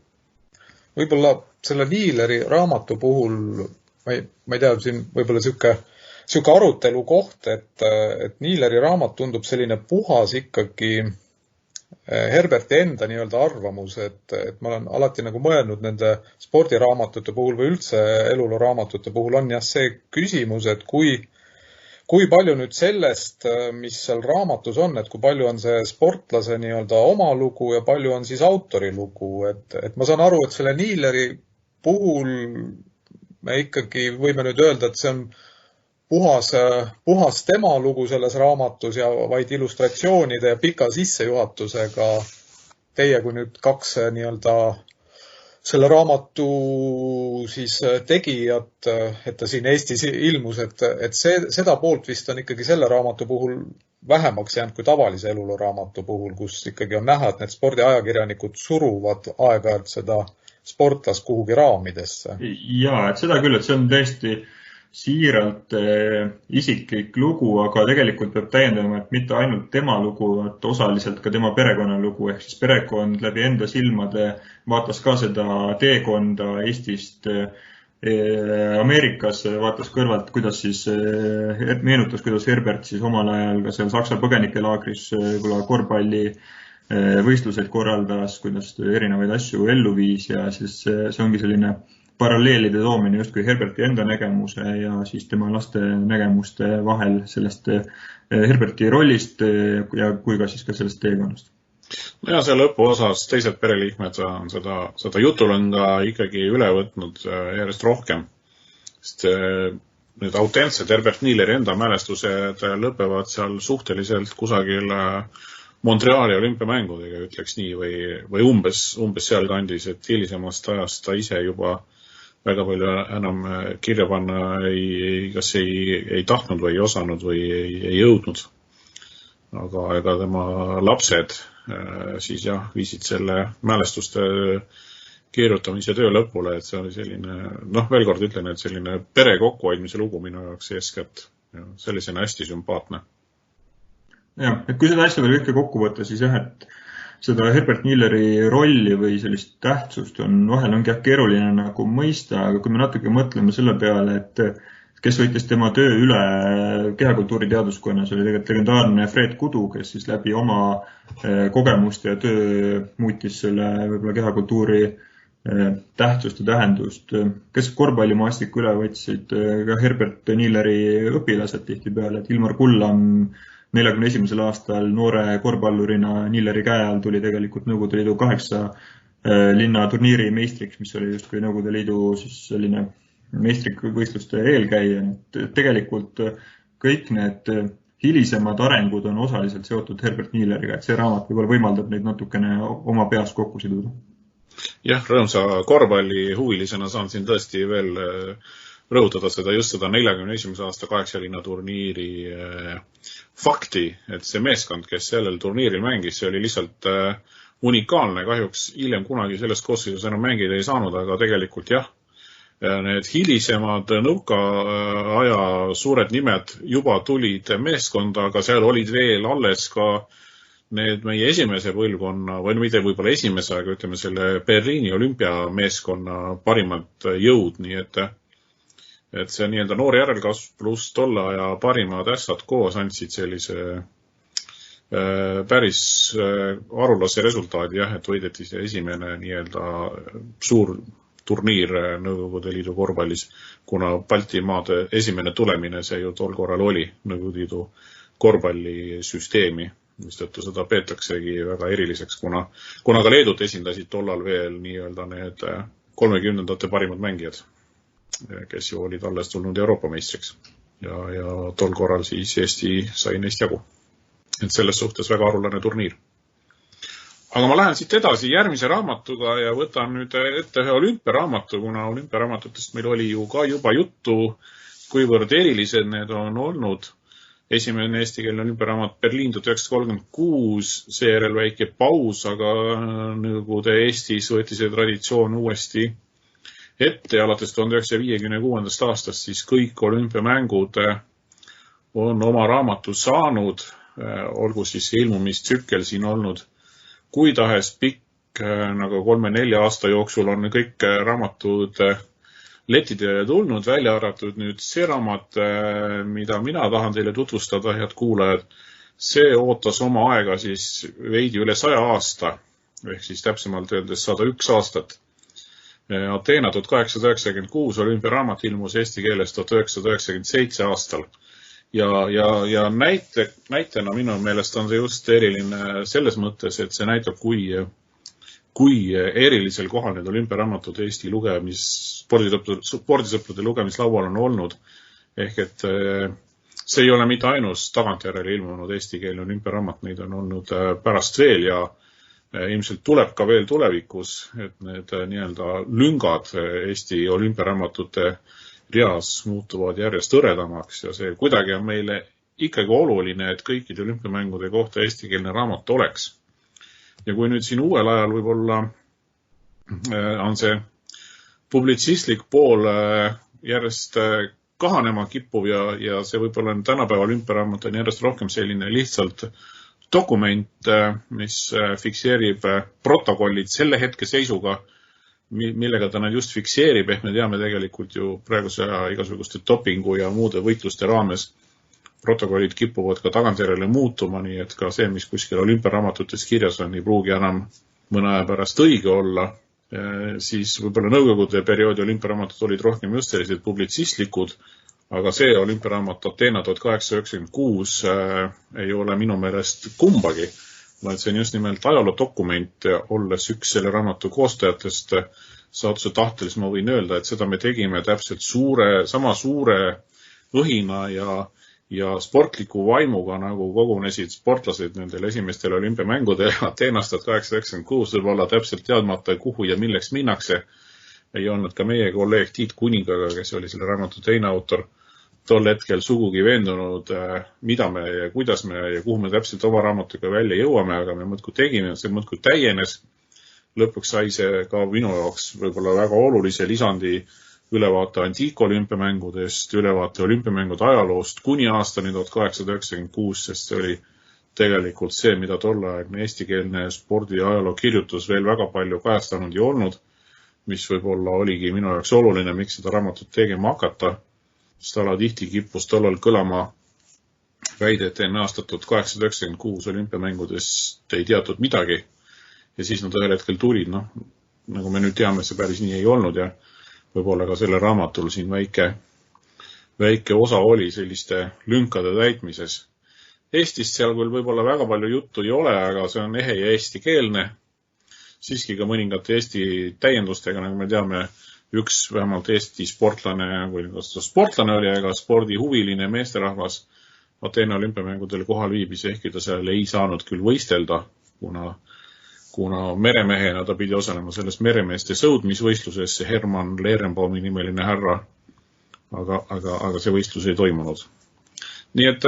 Võib-olla selle Niileri raamatu puhul, ma ei tea, siin võib-olla siuke arutelu koht, et Niileri raamat tundub selline puhas ikkagi Herberti enda nii-öelda arvamus, et ma olen alati nagu mõelnud nende spordiraamatute puhul või üldse eluloo raamatute puhul on jah see küsimus, et kui palju nüüd sellest, mis seal raamatus on, et kui palju on see sportlase nii-öelda oma lugu ja palju on siis autori lugu, et ma saan aru, et selle Niileri puhul me ikkagi võime nüüd öelda, et see on puhas tema lugu selles raamatus ja vaid illustratsioonide ja pika sissejuhatusega teie kui nüüd kaks nii-öelda selle raamatu siis tegijat, et ta siin Eestis ilmus, et seda poolt vist on ikkagi selle raamatu puhul vähemaks jäänud kui tavalise eluloo raamatu puhul, kus ikkagi on näha, et need spordiajakirjanikud suruvad aeg-ajalt seda sportlast kuhugi raamidesse. Ja, et seda küll, et see on tõesti siiralt isiklik lugu, aga tegelikult peab täiendama, et mitte ainult tema lugu, et osaliselt ka tema perekonna lugu, ehk siis perekond läbi enda silmade vaatas ka seda teekonda Eestist Ameerikas, vaatas kõrvalt, kuidas siis meenutas, kuidas Herbert siis omal ajal ka seal Saksa põgenikelaagris korvpalli võistluseid korraldas, kuidas erinevaid asju ellu viis ja siis see ongi selline paralleelide toomine justkui Herberti enda nägemuse ja siis tema laste nägemuste vahel sellest Herberti rollist ja kui ka siis ka sellest teekonnast. Ja see lõpuosas teised pereliikmed on seda jutulõnga ikkagi üle võtnud järjest rohkem. Sest need autentsed Herbert Niileri enda mälestused lõpevad seal suhteliselt kusagil Montreali olümpiamängudega, ütleks nii, või umbes sealkandis, et hilisemast ajast ta ise juba väga palju enam kirja panna kas ei tahtnud või ei osanud või ei jõudnud. Aga tema lapsed siis jah, viisid selle mälestuste kirjutamise töö lõpule, et see oli selline, veel kord ütlen, et selline pere kokkuhoidmise lugu minu jaoks eeskätt sellisena hästi sümpaatne. Ja, et kui seda asja veel kõike kokku võtta, siis jah, et seda Herbert Nielleri rolli või sellist tähtsust vahel ongi keeruline nagu mõista, aga kui me natuke mõtleme selle peale, et kes võttis tema töö üle kehakultuuri teaduskonnas, oli tegelikult legendaarne Fred Kudu, kes siis läbi oma kogemuste ja töö muutis selle võib-olla kehakultuuri tähtsust ja tähendust. Kes korvpallimaastiku üle võtsid ka Herbert Nielleri õpilased tihtipeale, et Ilmar Kullam 41. aastal noore korvpallurina Nielleri käe all tuli tegelikult Nõukogude Liidu 8 linna turniiri meistriks, mis oli justkui Nõukogude Liidu siis selline meistrivõistluste eelkäija. Tegelikult kõik need hilisemad arengud on osaliselt seotud Herbert Nielleriga, et see raamat võib-olla võimaldab neid natukene oma peas kokku siduda. Jah, rõõmsa korvpallihuvilisena saan siin tõesti veel rõhutada just seda 41. aasta 8 linna turniiri fakti, et see meeskond, kes sellel turniiril mängis, see oli lihtsalt unikaalne. Kahjuks hiljem kunagi selles koosseisus enam mängida ei saanud, aga tegelikult jah, need hilisemad nõukaaja suured nimed juba tulid meeskonda, aga seal olid veel alles ka need meie esimese põlvkonna, või mitte võib-olla esimese, aga ütleme selle Berliini olümpiameeskonna parimad jõud, nii et see nii-öelda noor järelkasv pluss tolle aja parimad ässad koos andsid sellise päris arulase resultaadi, jah, et võideti see esimene nii-öelda suur turniir Nõukogude Liidu korvpallis, kuna Baltimaade esimene tulemine see ju tol korral oli Nõukogude Liidu korvpallisüsteemi, mistõttu seda peetaksegi väga eriliseks, kuna ka Leedut esindasid tollal veel nii-öelda need 30ndate parimad mängijad, kes ju olid alles tulnud Euroopa meistriks. Ja tol korral siis Eesti sai neist jagu. Et selles suhtes väga arulane turniir. Aga ma lähen siit edasi järgmise raamatuga ja võtan nüüd ette ühe olümpiaraamatu, kuna olümpiaraamatutest meil oli ju ka juba juttu, kuivõrd erilised need on olnud. Esimene eestikeelne olümpiaraamat Berliin 1936, seejärel väike paus, aga Nõukogude Eestis võeti see traditsioon uuesti ette ja alates 1956. aastast siis kõik olümpiamängud on oma raamatu saanud, olgu siis ilmumistsükkel siin olnud kui tahes pikk, nagu 3-4 aasta jooksul on kõik raamatud letidele tulnud, välja arvatud nüüd see raamat, mida mina tahan teile tutvustada, head kuulajad. See ootas oma aega siis veidi üle 100 aasta, ehk siis täpsemalt öeldes 101 aastat. Ateena 1896 olümpiaraamat ilmus eesti keeles 1997 aastal. Ja näitena minu meelest on see just eriline selles mõttes, et see näitab, kui erilisel kohal need olümpiaraamatud Eesti spordisõprade lugemislaual on olnud. Ehk et see ei ole mitte ainus tagantjärele ilmunud eestikeelne olümpiaraamat, neid on olnud pärast veel ja ilmselt tuleb ka veel tulevikus, et need nii-öelda lüngad Eesti olümpiaraamatute reas muutuvad järjest hõredamaks ja see kuidagi on meile ikkagi oluline, et kõikide olümpiamängude kohta eestikeelne raamat oleks. Ja kui nüüd siin uuel ajal võib-olla on see publitsistlik pool järjest kahanema kippuv ja see võib-olla tänapäeva olümpiaraamat on järjest rohkem selline lihtsalt dokument, mis fikseerib protokollid selle hetke seisuga, millega ta just fikseerib, ehk me teame tegelikult ju praeguse igasuguste dopingu ja muude võitluste raames protokollid kipuvad ka tagantjärele muutuma, nii et ka see, mis kuskil olümpiaraamatutes kirjas on, ei pruugi enam mõne aja pärast õige olla. Siis võib-olla Nõukogude perioodi olümpiaraamatud olid rohkem just sellised publitsistlikud, aga see olümpiaraamat Ateena 1896 ei ole minu meelest kumbagi. vaid see on just nimelt ajaloodokument, olles üks selle raamatu koostajatest saatuse tahtel, siis ma võin öelda, et seda me tegime täpselt sama suure õhina ja sportliku vaimuga, nagu kogunesid sportlased nendel esimestel olümpiamängudel Ateenast 1896, võib-olla täpselt teadmata, kuhu ja milleks minnakse. Ei olnud ka meie kolleeg Tiit Kuningaga, kes oli selle raamatu teine autor, tol hetkel sugugi veendunud, mida me ja kuidas me ja kuhu me täpselt oma raamatuga välja jõuame, aga me mõtku tegime, see mõtku täienes. Lõpuks sai see ka minu jaoks võib-olla väga olulise lisandi ülevaate antiikolümpiamängudest, ülevaate olümpiamängude ajaloost kuni aastani 1896, sest see oli tegelikult see, mida tolleaegne eestikeelne spordi ajaloo kirjutus veel väga palju kajastanud ei olnud, mis võib-olla oligi minu jaoks oluline, miks seda raamatut tegema hakata, sest alatihti kippus tollal kõlama väide, et enne aastat 1896 olümpiamängudest ei teatud midagi ja siis nad ühel hetkel tulid, nagu me nüüd teame, see päris nii ei olnud ja võib-olla ka selle raamatul siin väike osa oli selliste lünkade täitmises. Eestist seal küll võib-olla väga palju juttu ei ole, aga see on ehe ja eestikeelne. Siiski ka mõningate Eesti täiendustega, nagu me teame, üks vähemalt Eesti sportlane, või kas ta sportlane oli, aga spordihuviline meesterahvas Ateena olümpiamängudel kohal viibis, ehkki ta seal ei saanud küll võistelda, kuna meremehena ta pidi osalema selles meremeeste sõudmisvõistluses, see Herman Leerenbaumi nimeline härra, aga see võistlus ei toimunud. Nii et,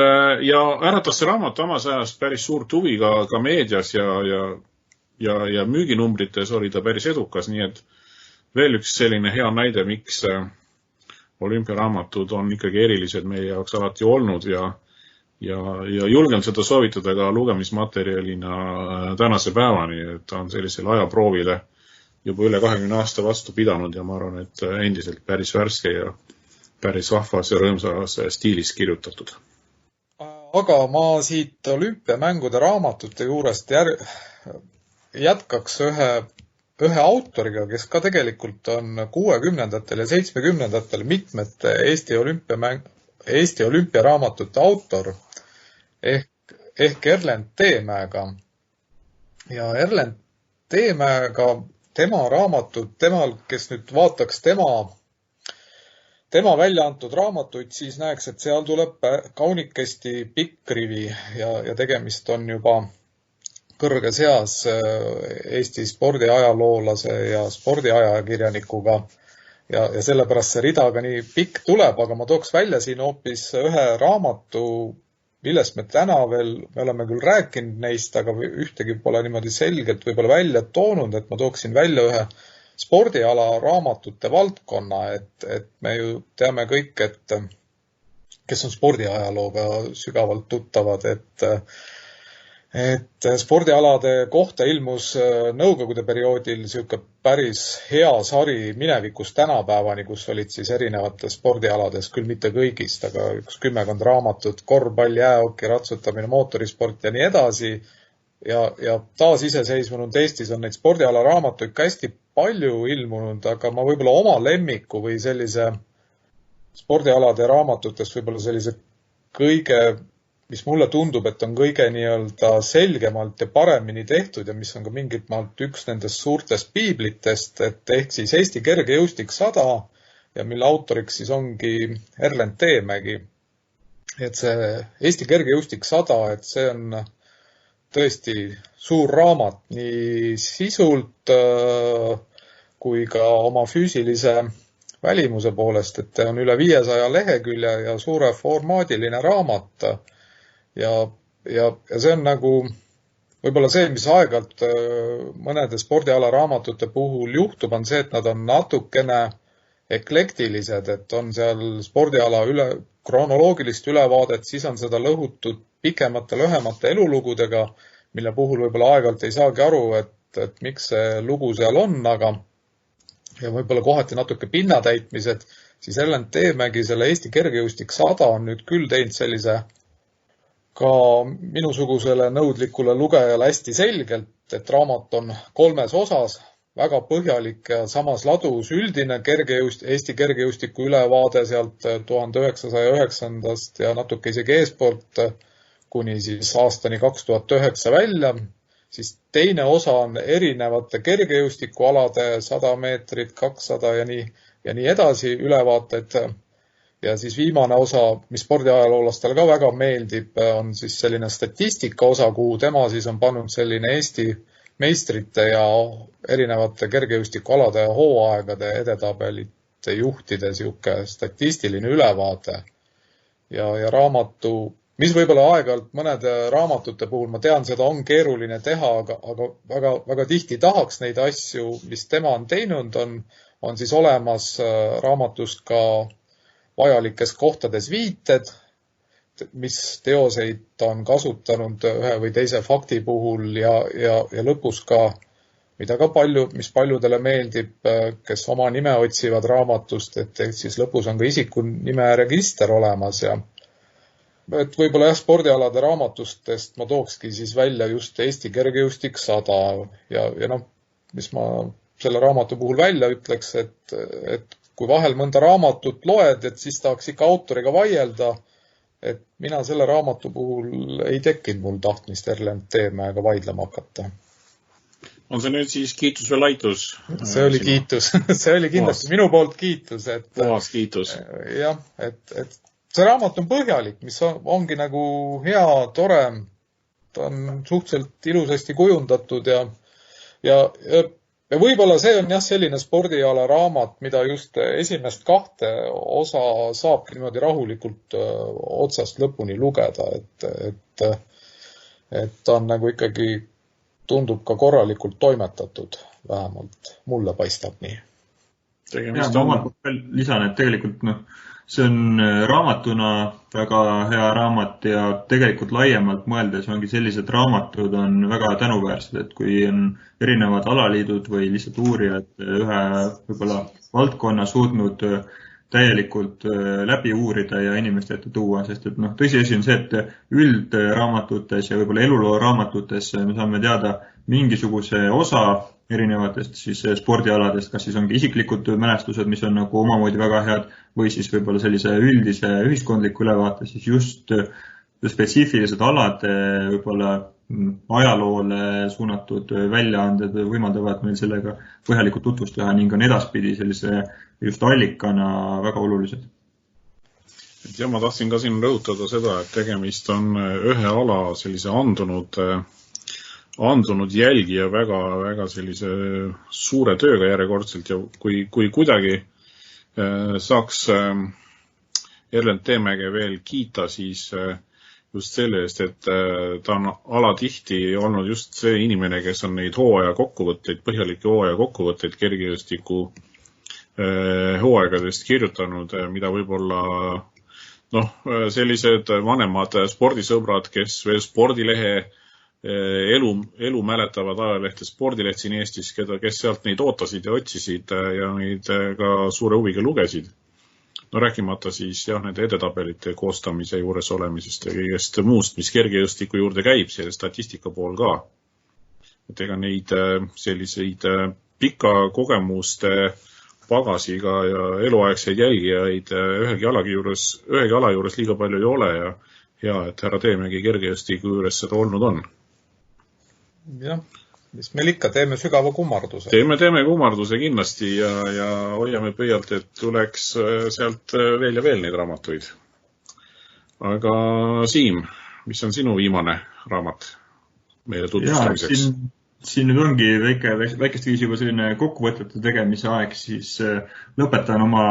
ja äratas see raamat omas ajast päris suurt huvi ka meedias ja müüginumbrites oli ta päris edukas, nii et veel üks selline hea näide, miks olümpiaraamatud on ikkagi erilised meie jaoks alati olnud ja julgen seda soovitada ka lugemismaterjalina tänase päevani, et ta on sellisele ajaproovile juba üle 20 aasta vastu pidanud ja ma arvan, et endiselt päris värske ja päris vahvas ja rõõmsas stiilis kirjutatud. Aga ma siit olümpiamängude raamatute juurest jätkaks ühe autoriga, kes ka tegelikult on 60-ndatel ja 70-ndatel mitmete Eesti olümpiaraamatute autor ehk Erlend Teemäega. Ja Erlend Teemäega, tema raamatud, kes nüüd vaataks tema välja antud raamatuid, siis näeks, et seal tuleb kaunikesti pikk rivi ja tegemist on juba kõrges eas Eesti spordiajaloolase ja spordiajakirjanikuga. Ja sellepärast see rida ka nii pikk tuleb, aga ma tooks välja siin hoopis ühe raamatu, millest me täna veel, me oleme küll rääkinud neist, aga ühtegi pole niimoodi selgelt võib-olla välja toonud, et ma tooksin välja ühe spordiala raamatute valdkonna, et me ju teame kõik, et kes on spordiajalooga sügavalt tuttavad, et spordialade kohta ilmus nõukogude perioodil siuke päris hea sari minevikust tänapäevani, kus olid siis erinevate spordialades, küll mitte kõigist, aga üks 10 raamatut, korvpall, jäähoki, ratsutamine, mootorisport ja nii edasi. Ja taas iseseisvunud Eestis on neid spordiala raamatuid ka hästi palju ilmunud, aga ma võib-olla oma lemmiku või sellise spordialade raamatutest võib-olla sellise kõige, mis mulle tundub, et on kõige nii-öelda selgemalt ja paremini tehtud ja mis on ka mingit maalt üks nendest suurtest piiblitest, et ehk siis Eesti kergejõustik 100 ja mille autoriks siis ongi Erlend Teemägi. Et see Eesti kergejõustik 100, et see on tõesti suur raamat nii sisult kui ka oma füüsilise välimuse poolest, et on üle 500 lehekülje ja suure formaadiline raamat. Ja see on nagu võib-olla see, mis aegalt mõnede spordiala raamatute puhul juhtub, on see, et nad on natukene eklektilised, et on seal spordiala kronoloogilist ülevaadet, siis on seda lõhutud pikemate, lühemate elulugudega, mille puhul võib-olla aegalt ei saagi aru, et miks see lugu seal on, aga ja võib-olla kohati natuke pinnatäitmised, siis Erlend Teemägi selle Eesti kergejõustik 100 on nüüd küll teinud sellise ka minusugusele nõudlikule lugejale hästi selgelt, et raamat on 3 osas, väga põhjalik ja samas ladus üldine Eesti kergejõustiku ülevaade sealt 1909 ja natuke isegi eespoolt kuni siis aastani 2009 välja. Siis teine osa on erinevate kergejõustikualade 100 meetrit, 200 ja nii edasi ülevaated. Ja siis viimane osa, mis spordiajaloolastele ka väga meeldib, on siis selline statistika osa, kuhu tema siis on pannud selline Eesti meistrite ja erinevate kergejõustikualade ja hooaegade edetabelite juhtide siuke statistiline ülevaade. Ja raamatu, mis võib-olla aeg-ajalt mõnede raamatute puhul, ma tean, seda on keeruline teha, aga väga tihti tahaks neid asju, mis tema on teinud, on siis olemas raamatus ka vajalikes kohtades viited. mis teoseid ta on kasutanud ühe või teise fakti puhul ja lõpus ka, mis paljudele meeldib, kes oma nime otsivad raamatust, et siis lõpus on ka isiku nime register olemas ja et võib-olla spordialade raamatustest ma tookski siis välja just Eesti kergejõustik 100 ja mis ma selle raamatu puhul välja ütleks, et kui vahel mõnda raamatut loed, et siis tahaks ikka autoriga vaielda, et mina selle raamatu puhul ei tekkinud mul tahtmist Erlend Teemäega vaidlema hakata. On see nüüd siis kiitus või laitus? See oli kiitus. See oli kindlasti minu poolt kiitus. Puhas kiitus. Jah, et see raamat on põhjalik, mis ongi nagu hea, tore. Ta on suhteliselt ilusasti kujundatud ja võib-olla see on selline spordiala raamat, mida just esimest 2 osa saabki niimoodi rahulikult otsast lõpuni lugeda, et ta on nagu ikkagi tundub ka korralikult toimetatud, vähemalt mulle paistab nii. Ja, ma lisan, et tegelikult see on raamatuna väga hea raamat ja tegelikult laiemalt mõeldes ongi sellised raamatud on väga tänuväärsed, et kui on erinevad alaliidud või lihtsalt uurijad ühe võib-olla valdkonna suutnud täielikult läbi uurida ja inimeste ette tuua, sest et tõsiasi on see, et üldraamatutes ja võib-olla eluloo raamatutes me saame teada mingisuguse osa erinevatest siis spordialadest, kas siis ongi isiklikud mälestused, mis on nagu omamoodi väga head või siis võib-olla sellise üldise ühiskondliku ülevaate, siis just spetsiifilised alade võib-olla ajaloole suunatud väljaanded võimaldavad meil sellega põhjalikult tutvust teha ning on edaspidi sellise just allikana väga olulised. Ja ma tahtsin ka siin rõhutada seda, et tegemist on ühe ala sellise andunud jälgija väga sellise suure tööga järjekordselt ja kui kuidagi saaks Erlend Teemäge veel kiita, siis just selle eest, et ta on alatihti olnud just see inimene, kes on neid põhjalikke hooaja kokkuvõtteid kergejõustiku hooaegadest kirjutanud, mida võib-olla sellised vanemad spordisõbrad, kes veel spordilehe elu mäletavad ajalehte Spordileht siin Eestis, kes sealt neid ootasid ja otsisid ja neid ka suure huviga lugesid. Rääkimata siis nende edetabelite koostamise juures olemisest ja kõigest muust, mis kergejõustiku juurde käib, selle statistika pool ka. Et ega neid selliseid pika kogemuste pagasiga ja eluaegseid jälgijaid ühegi ala juures liiga palju ei ole ja hea, et härra Teemägi kergejõustiku juures seda olnud on. Jah, mis meil ikka, teeme sügava kummarduse. Teeme kummarduse kindlasti ja hoiame pöialt, et tuleks sealt veel ja veel neid raamatuid. Aga Siim, mis on sinu viimane raamat meile tutvustamiseks? Siin nüüd ongi väikest viisi juba selline kokkuvõtete tegemise aeg, siis lõpetan oma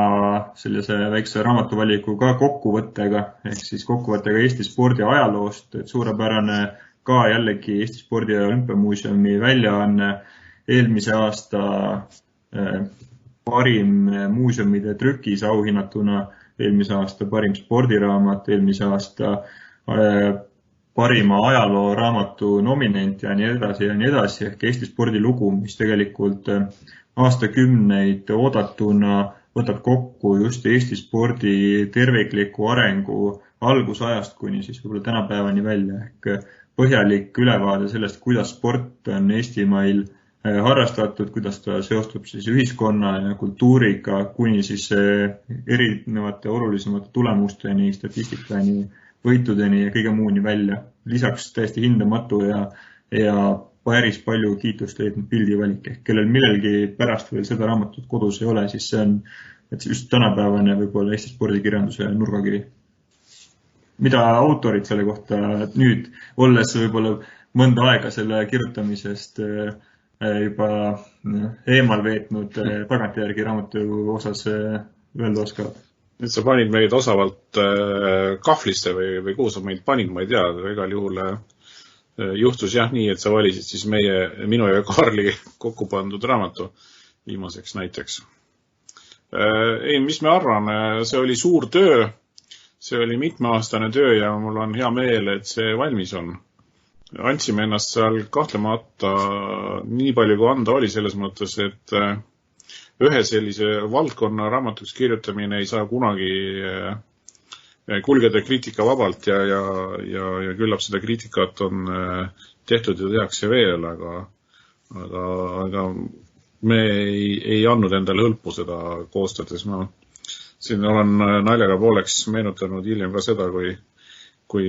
sellise väikse raamatuvaliku ka kokkuvõttega, ehk siis kokkuvõttega Eesti spordi ajaloost, et suurepärane ka jällegi Eesti spordi ja olümpiamuuseumi väljaanne eelmise aasta parim muuseumide trükis auhinnatuna, eelmise aasta parim spordiraamat, eelmise aasta parima ajaloo raamatu nominent ja nii edasi, ehk Eesti spordilugu, mis tegelikult aastakümneid oodatuna võtab kokku just Eesti spordi tervikliku arengu algusajast kuni siis võib-olla tänapäevani välja, ehk põhjalik ülevaade sellest, kuidas sport on Eestimail harrastatud, kuidas ta seostub siis ühiskonna ja kultuuriga kuni siis erinevate olulisemate tulemusteni, statistikani, võitudeni ja kõige muuni välja. Lisaks täiesti hindamatu ja päris palju kiitust leidnud pildivalik, ehk kellel millelgi pärast veel seda raamatut kodus ei ole, siis see on just tänapäevane võib-olla Eesti spordikirjanduse nurgakivi. Mida autorid selle kohta nüüd, olles võib-olla mõnda aega selle kirjutamisest juba eemal veetnud tagantjärgi raamatu osas öelda oskavad? Nüüd sa panid meid osavalt kahvliste või kuhu sa meid panid, ma ei tea, igal juhul juhtus nii, et sa valisid siis minu ja Karli kokku pandud raamatu viimaseks näiteks. Mis me arvan, see oli suur töö. see oli mitmeaastane töö ja mul on hea meel, et see valmis on. Andsime ennast seal kahtlemata nii palju, kui anda oli selles mõttes, et ühe sellise valdkonna raamatuks kirjutamine ei saa kunagi kulgeda kriitika vabalt ja küllap seda kriitikat on tehtud ja tehakse veel, aga me ei andnud endale hõlpu seda koostades. Ma siin olen naljaga pooleks meenutanud hiljem ka seda, kui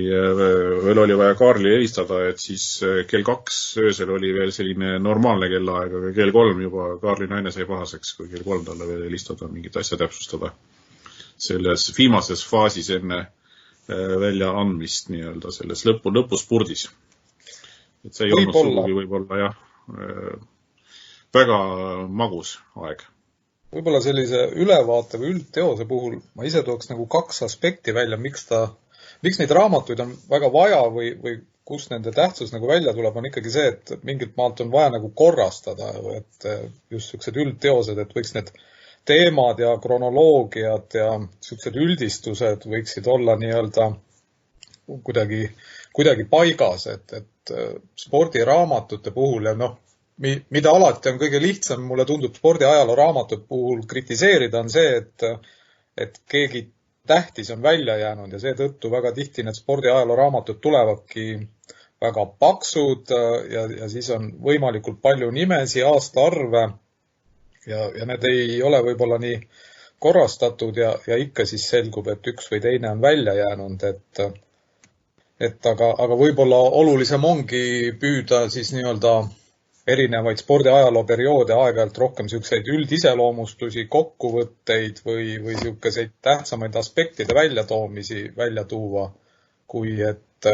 veel oli vaja Kaarli helistada, et siis kell 2 öösel oli veel selline normaalne kellaaeg, aga kell 3 juba Kaarli naine sai pahaseks, kui kell 3 talle veel helistada, mingit asja täpsustada. Selles viimases faasis enne välja andmist nii-öelda selles lõpuspurdis. Et see ei olnud sugugi võib-olla väga magus aeg. Võib-olla sellise ülevaate või üldteose puhul ma ise tooks nagu 2 aspekti välja, miks neid raamatuid on väga vaja või kus nende tähtsus nagu välja tuleb, on ikkagi see, et mingilt maalt on vaja nagu korrastada, et just sellised üldteosed, et võiks need teemad ja kronoloogiad ja sellised üldistused võiksid olla nii-öelda kuidagi paigas, et spordiraamatute puhul ja mida alati on kõige lihtsam, mulle tundub spordiajaloo raamatute puhul kritiseerida, on see, et keegi tähtis on välja jäänud ja seetõttu väga tihti need spordiajaloo raamatud tulevadki väga paksud ja siis on võimalikult palju nimesi, aastaarve ja need ei ole võib-olla nii korrastatud ja ikka siis selgub, et üks või teine on välja jäänud, aga võib-olla olulisem ongi püüda siis nii-öelda erinevaid spordiajaloo perioode aeg-ajalt rohkem selliseid üldiseloomustusi, kokkuvõtteid või selliseid tähtsamaid aspektide väljatoomisi välja tuua, kui et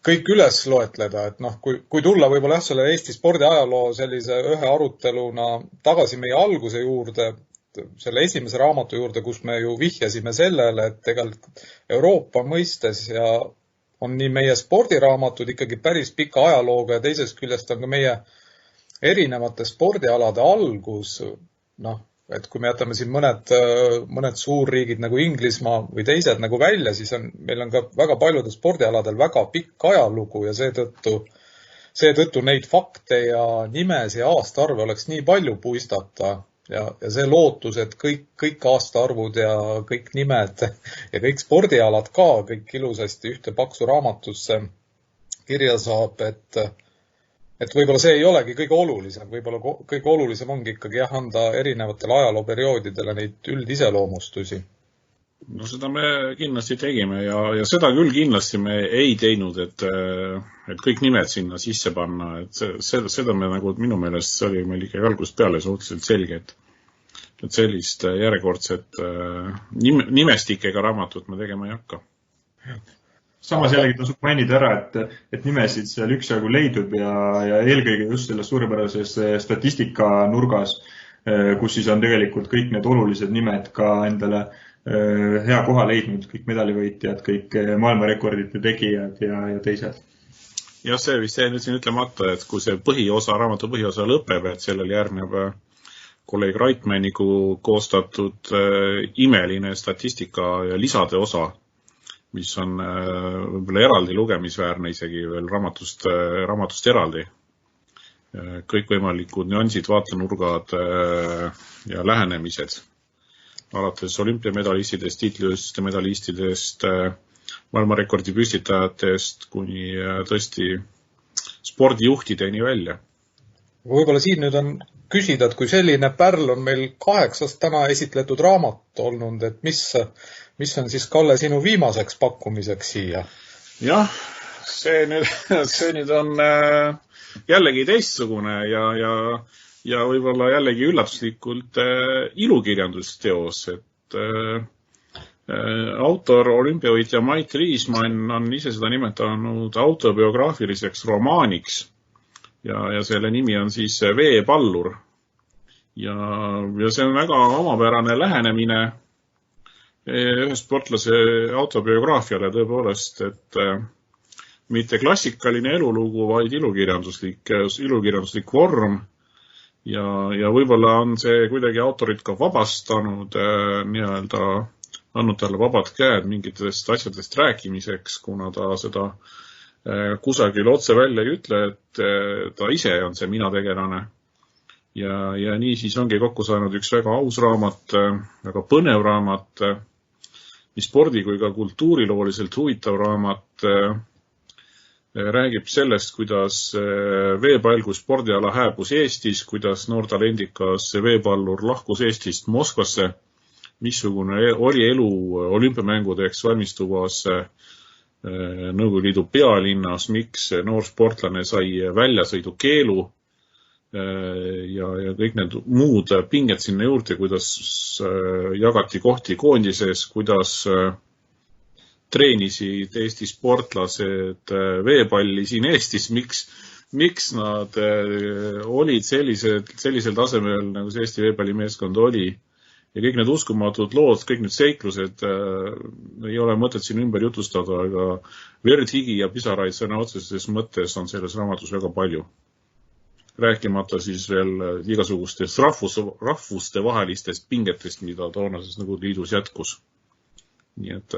kõik üles loetleda, et kui tulla võib-olla selle Eesti spordiajaloo sellise ühe aruteluna tagasi meie alguse juurde, selle esimese raamatu juurde, kus me ju vihjasime sellele, et tegelikult Euroopa mõistes ja on nii meie spordiraamatud ikkagi päris pika ajalooga ja teisest küljest on ka meie erinevate spordialade algus, et kui me jätame siin mõned suurriigid nagu Inglismaa või teised nagu välja, siis meil on ka väga paljudel spordialadel väga pikk ajalugu ja seetõttu neid fakte ja nimes ja aastaarve oleks nii palju puistata ja see lootus, et kõik aastaarvud ja kõik nimed ja kõik spordialad ka kõik ilusasti ühte paksu raamatusse kirja saab, et võib-olla see ei olegi kõige olulisem, võib-olla kõige olulisem ongi ikkagi anda erinevatele ajalooperioodidele neid üldiseloomustusi. No seda me kindlasti tegime ja seda küll kindlasti me ei teinud, et kõik nimed sinna sisse panna, et seda me nagu minu meelest see oli meil ikka algusest peale suhteliselt selge, et sellist järjekordset nimestikega raamatut me tegema ei hakka. Samas jällegi tasub mainida ära, et nimesid seal üksjagu leidub ja eelkõige just selles suurepärases statistika nurgas, kus siis on tegelikult kõik need olulised nimed ka endale hea koha leidnud, kõik medalivõitjad, kõik maailmarekordite tegijad ja teised. Ja see vist jäi nüüd siin ütlemata, et kui see raamatu põhiosa lõpeb, et sellel järgneb kolleeg Raitmänniku koostatud imeline statistika ja lisade osa, mis on võib-olla eraldi lugemisväärne isegi veel raamatust eraldi. Kõikvõimalikud nüansid, vaatenurgad ja lähenemised. Alates olümpiamedalistidest, tiitlivõistluste medalistidest, maailmarekordi püstitajatest kuni tõesti spordijuhtideni välja. Võib-olla siin nüüd on küsida, et kui selline pärl on meil 8 täna esitletud raamat olnud, et mis on siis, Kalle, sinu viimaseks pakkumiseks siia? Jah, see nüüd on jällegi teistsugune ja võib-olla jällegi üllatuslikult ilukirjandusteos, et autor, olümpiavõitja Mait Riismann on ise seda nimetanud autobiograafiliseks romaaniks ja selle nimi on siis Veepallur ja see on väga omapärane lähenemine ühe sportlase autobiograafiale tõepoolest, et mitte klassikaline elulugu, vaid ilukirjanduslik vorm ja võib-olla on see kuidagi autorit ka vabastanud nii-öelda andnud talle vabad käed mingitest asjadest rääkimiseks, kuna ta seda kusagil otse välja ei ütle, et ta ise on see mina tegelane. Ja nii siis ongi kokku saanud üks väga aus raamat, väga põnev raamat, nii spordi kui ka kultuurilooliselt huvitav raamat, räägib sellest, kuidas veepalgu spordiala hääbus Eestis, kuidas noortalendikas veepallur lahkus Eestist Moskvasse, missugune oli elu olümpiamängudeks valmistuvas Nõukogude Liidu pealinnas, miks noor sportlane sai väljasõidu keelu ja kõik need muud pinged sinna juurde, kuidas jagati kohti koondises, kuidas treenisid Eesti sportlased veepalli siin Eestis, miks nad olid sellisel tasemel, nagu see Eesti veepallimeeskond oli. Ja kõik need uskumatud lood, kõik need seiklused ei ole mõtet siin ümber jutustada, aga verd, higi ja pisaraid sõna otseses mõttes on selles raamatus väga palju. Rääkimata siis veel igasugustest rahvuste vahelistest pingetest, mida toonases Nõukogude Liidus jätkus. Nii et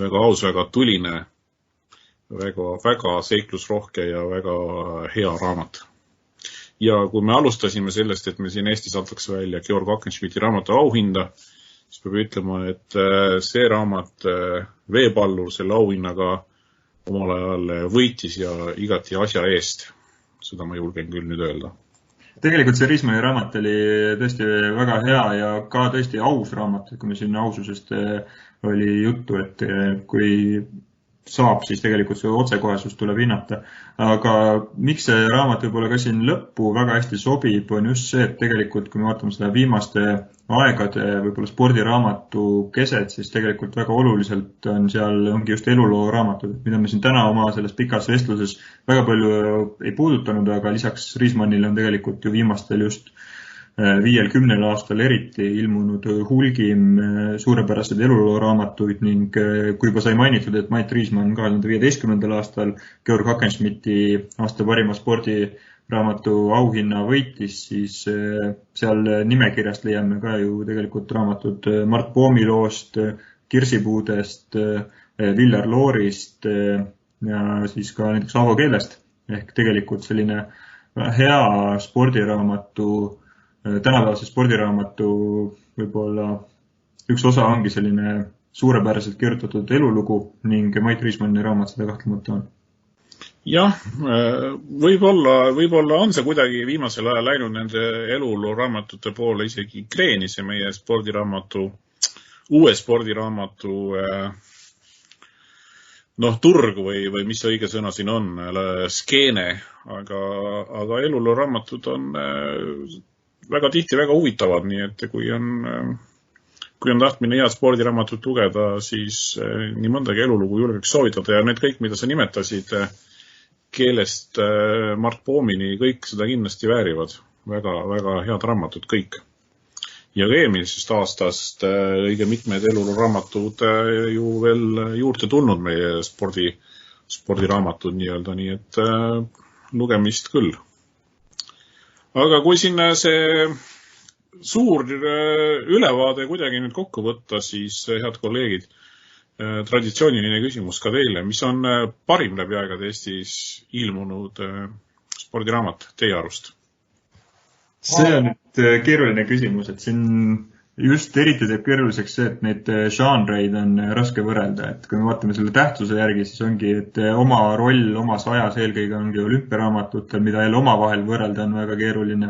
väga aus, väga tuline, väga seiklusrohke ja väga hea raamat. Ja kui me alustasime sellest, et me siin Eestis antakse välja Georg Hackenschmidti raamatu auhinda, siis peab ütlema, et see raamat veepallur selle auhinnaga omal ajal võitis ja igati asja eest. Seda ma julgen küll nüüd öelda. Tegelikult see Riismanni raamat oli tõesti väga hea ja ka tõesti aus raamat, kui me siin aususest oli juttu, et kui saab, siis tegelikult see otsekohesus tuleb hinnata. Aga miks see raamat võib-olla ka siin lõppu väga hästi sobib, on just see, et tegelikult kui me vaatame seda viimaste aegade võib-olla spordiraamatu keset, siis tegelikult väga oluliselt on seal ongi just eluloo raamatud, mida me siin täna oma selles pikas vestluses väga palju ei puudutanud, aga lisaks Riismannile on tegelikult ju viimastel just 5-10 aastal eriti ilmunud hulgim suurepärased eluloo raamatuid ning kui juba sai mainitud, et Mait Riismann 2015. aastal Georg Hackenschmidti aasta parima spordiraamatu auhinna võitis, siis seal nimekirjast leiame ka ju tegelikult raamatud Mart Poomi loost, Kirsipuudest, Viljar Loorist ja siis ka näiteks Aavo Keelest ehk tegelikult selline hea spordiraamatu tänapäevase spordiraamatu võib-olla üks osa ongi selline suurepäraselt kirjutatud elulugu ning Mait Riismanni raamat seda kahtlemata on. Jah, võib-olla on see kuidagi viimasel ajal läinud nende eluloo raamatute poole isegi kreeni see meie spordiraamatu, uue spordiraamatu turg või mis õige sõna siin on, skeene, aga eluloo raamatud on väga tihti väga huvitavad, nii et kui on tahtmine head spordiraamatut lugeda, siis nii mõndagi elulugu julgeks soovitada ja need kõik, mida sa nimetasid keelest Mart Poomini, kõik seda kindlasti väärivad. Väga, väga head raamatud kõik. Ja eelmisest aastast õige mitmed eluloo raamatud ju veel juurde tulnud meie spordiraamatud nii-öelda, nii et lugemist küll. Aga kui siin see suur ülevaade kuidagi nüüd kokku võtta, siis head kolleegid, traditsiooniline küsimus ka teile. Mis on parim läbi aegade Eestis ilmunud spordiraamat teie arust? See on nüüd keeruline küsimus, et siin just eriti teeb keeruliseks see, et neid žanreid on raske võrrelda. Et kui me vaatame selle tähtsuse järgi, siis ongi, et oma roll omas ajas eelkõige ongi olümpiaraamatutel, mida jälle omavahel võrrelda on väga keeruline.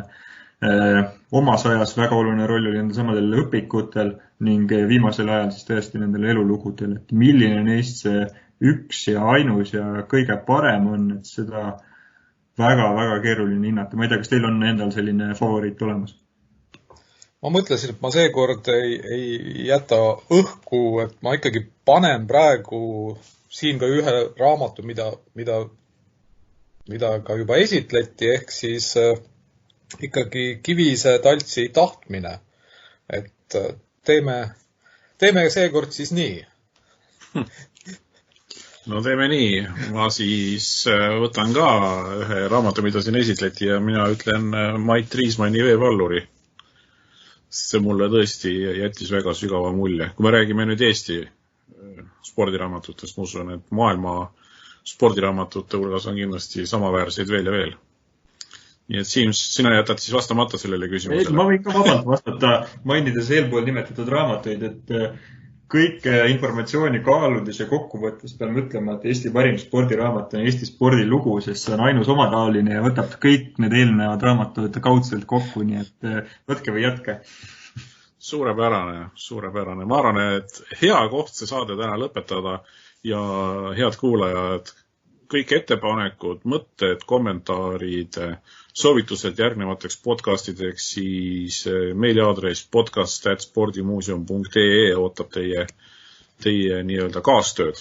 Omas ajas väga oluline roll oli nende samadel õpikutel ning viimasel ajal siis tõesti nendel elulugudel. Et milline neist see üks ja ainus ja kõige parem on, et seda väga-väga keeruline hinnata. Ma ei tea, kas teil on endal selline favoriit olemas? Ma mõtlesin, et ma seekord ei jäta õhku, et ma ikkagi panen praegu siin ka ühe raamatu, mida ka juba esitleti, ehk siis ikkagi Kivise Taltsi tahtmine. Et teeme seekord siis nii. No teeme nii. Ma siis võtan ka ühe raamatu, mida siin esitleti ja mina ütlen Mait Riismanni Veepalluri. see mulle tõesti jättis väga sügava mulje. Kui me räägime nüüd Eesti spordiraamatutest, ma usun, et maailma spordiraamatute hulgas on kindlasti samaväärseid veel ja veel. Nii et Siim, sina jätad siis vastamata sellele küsimusele. Ma võin ka vabalt vastata, mainides eelpool nimetatud raamatuid, et kõik informatsiooni kaaludes ja kokkuvõttes pean ütlema, et Eesti parim spordiraamat on Eesti spordilugu, sest see on ainus omataoline ja võtab kõik need eelnevad raamatud kaudselt kokku, nii et võtke või jätke. Suurepärane. Ma arvan, et hea koht see saade täna lõpetada ja head kuulajad, kõik ettepanekud, mõtted, kommentaarid, soovitused järgnevateks podcastideks, siis meiliaadress podcast@spordimuuseum.ee ootab teie nii-öelda kaastööd.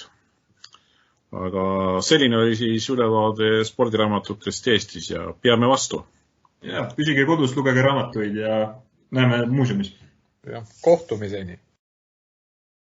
Aga selline oli siis ülevaade spordiraamatutest Eestis ja peame vastu. Ja, püsige kodus, lugege raamatuid ja näeme muuseumis. Ja, kohtumiseni.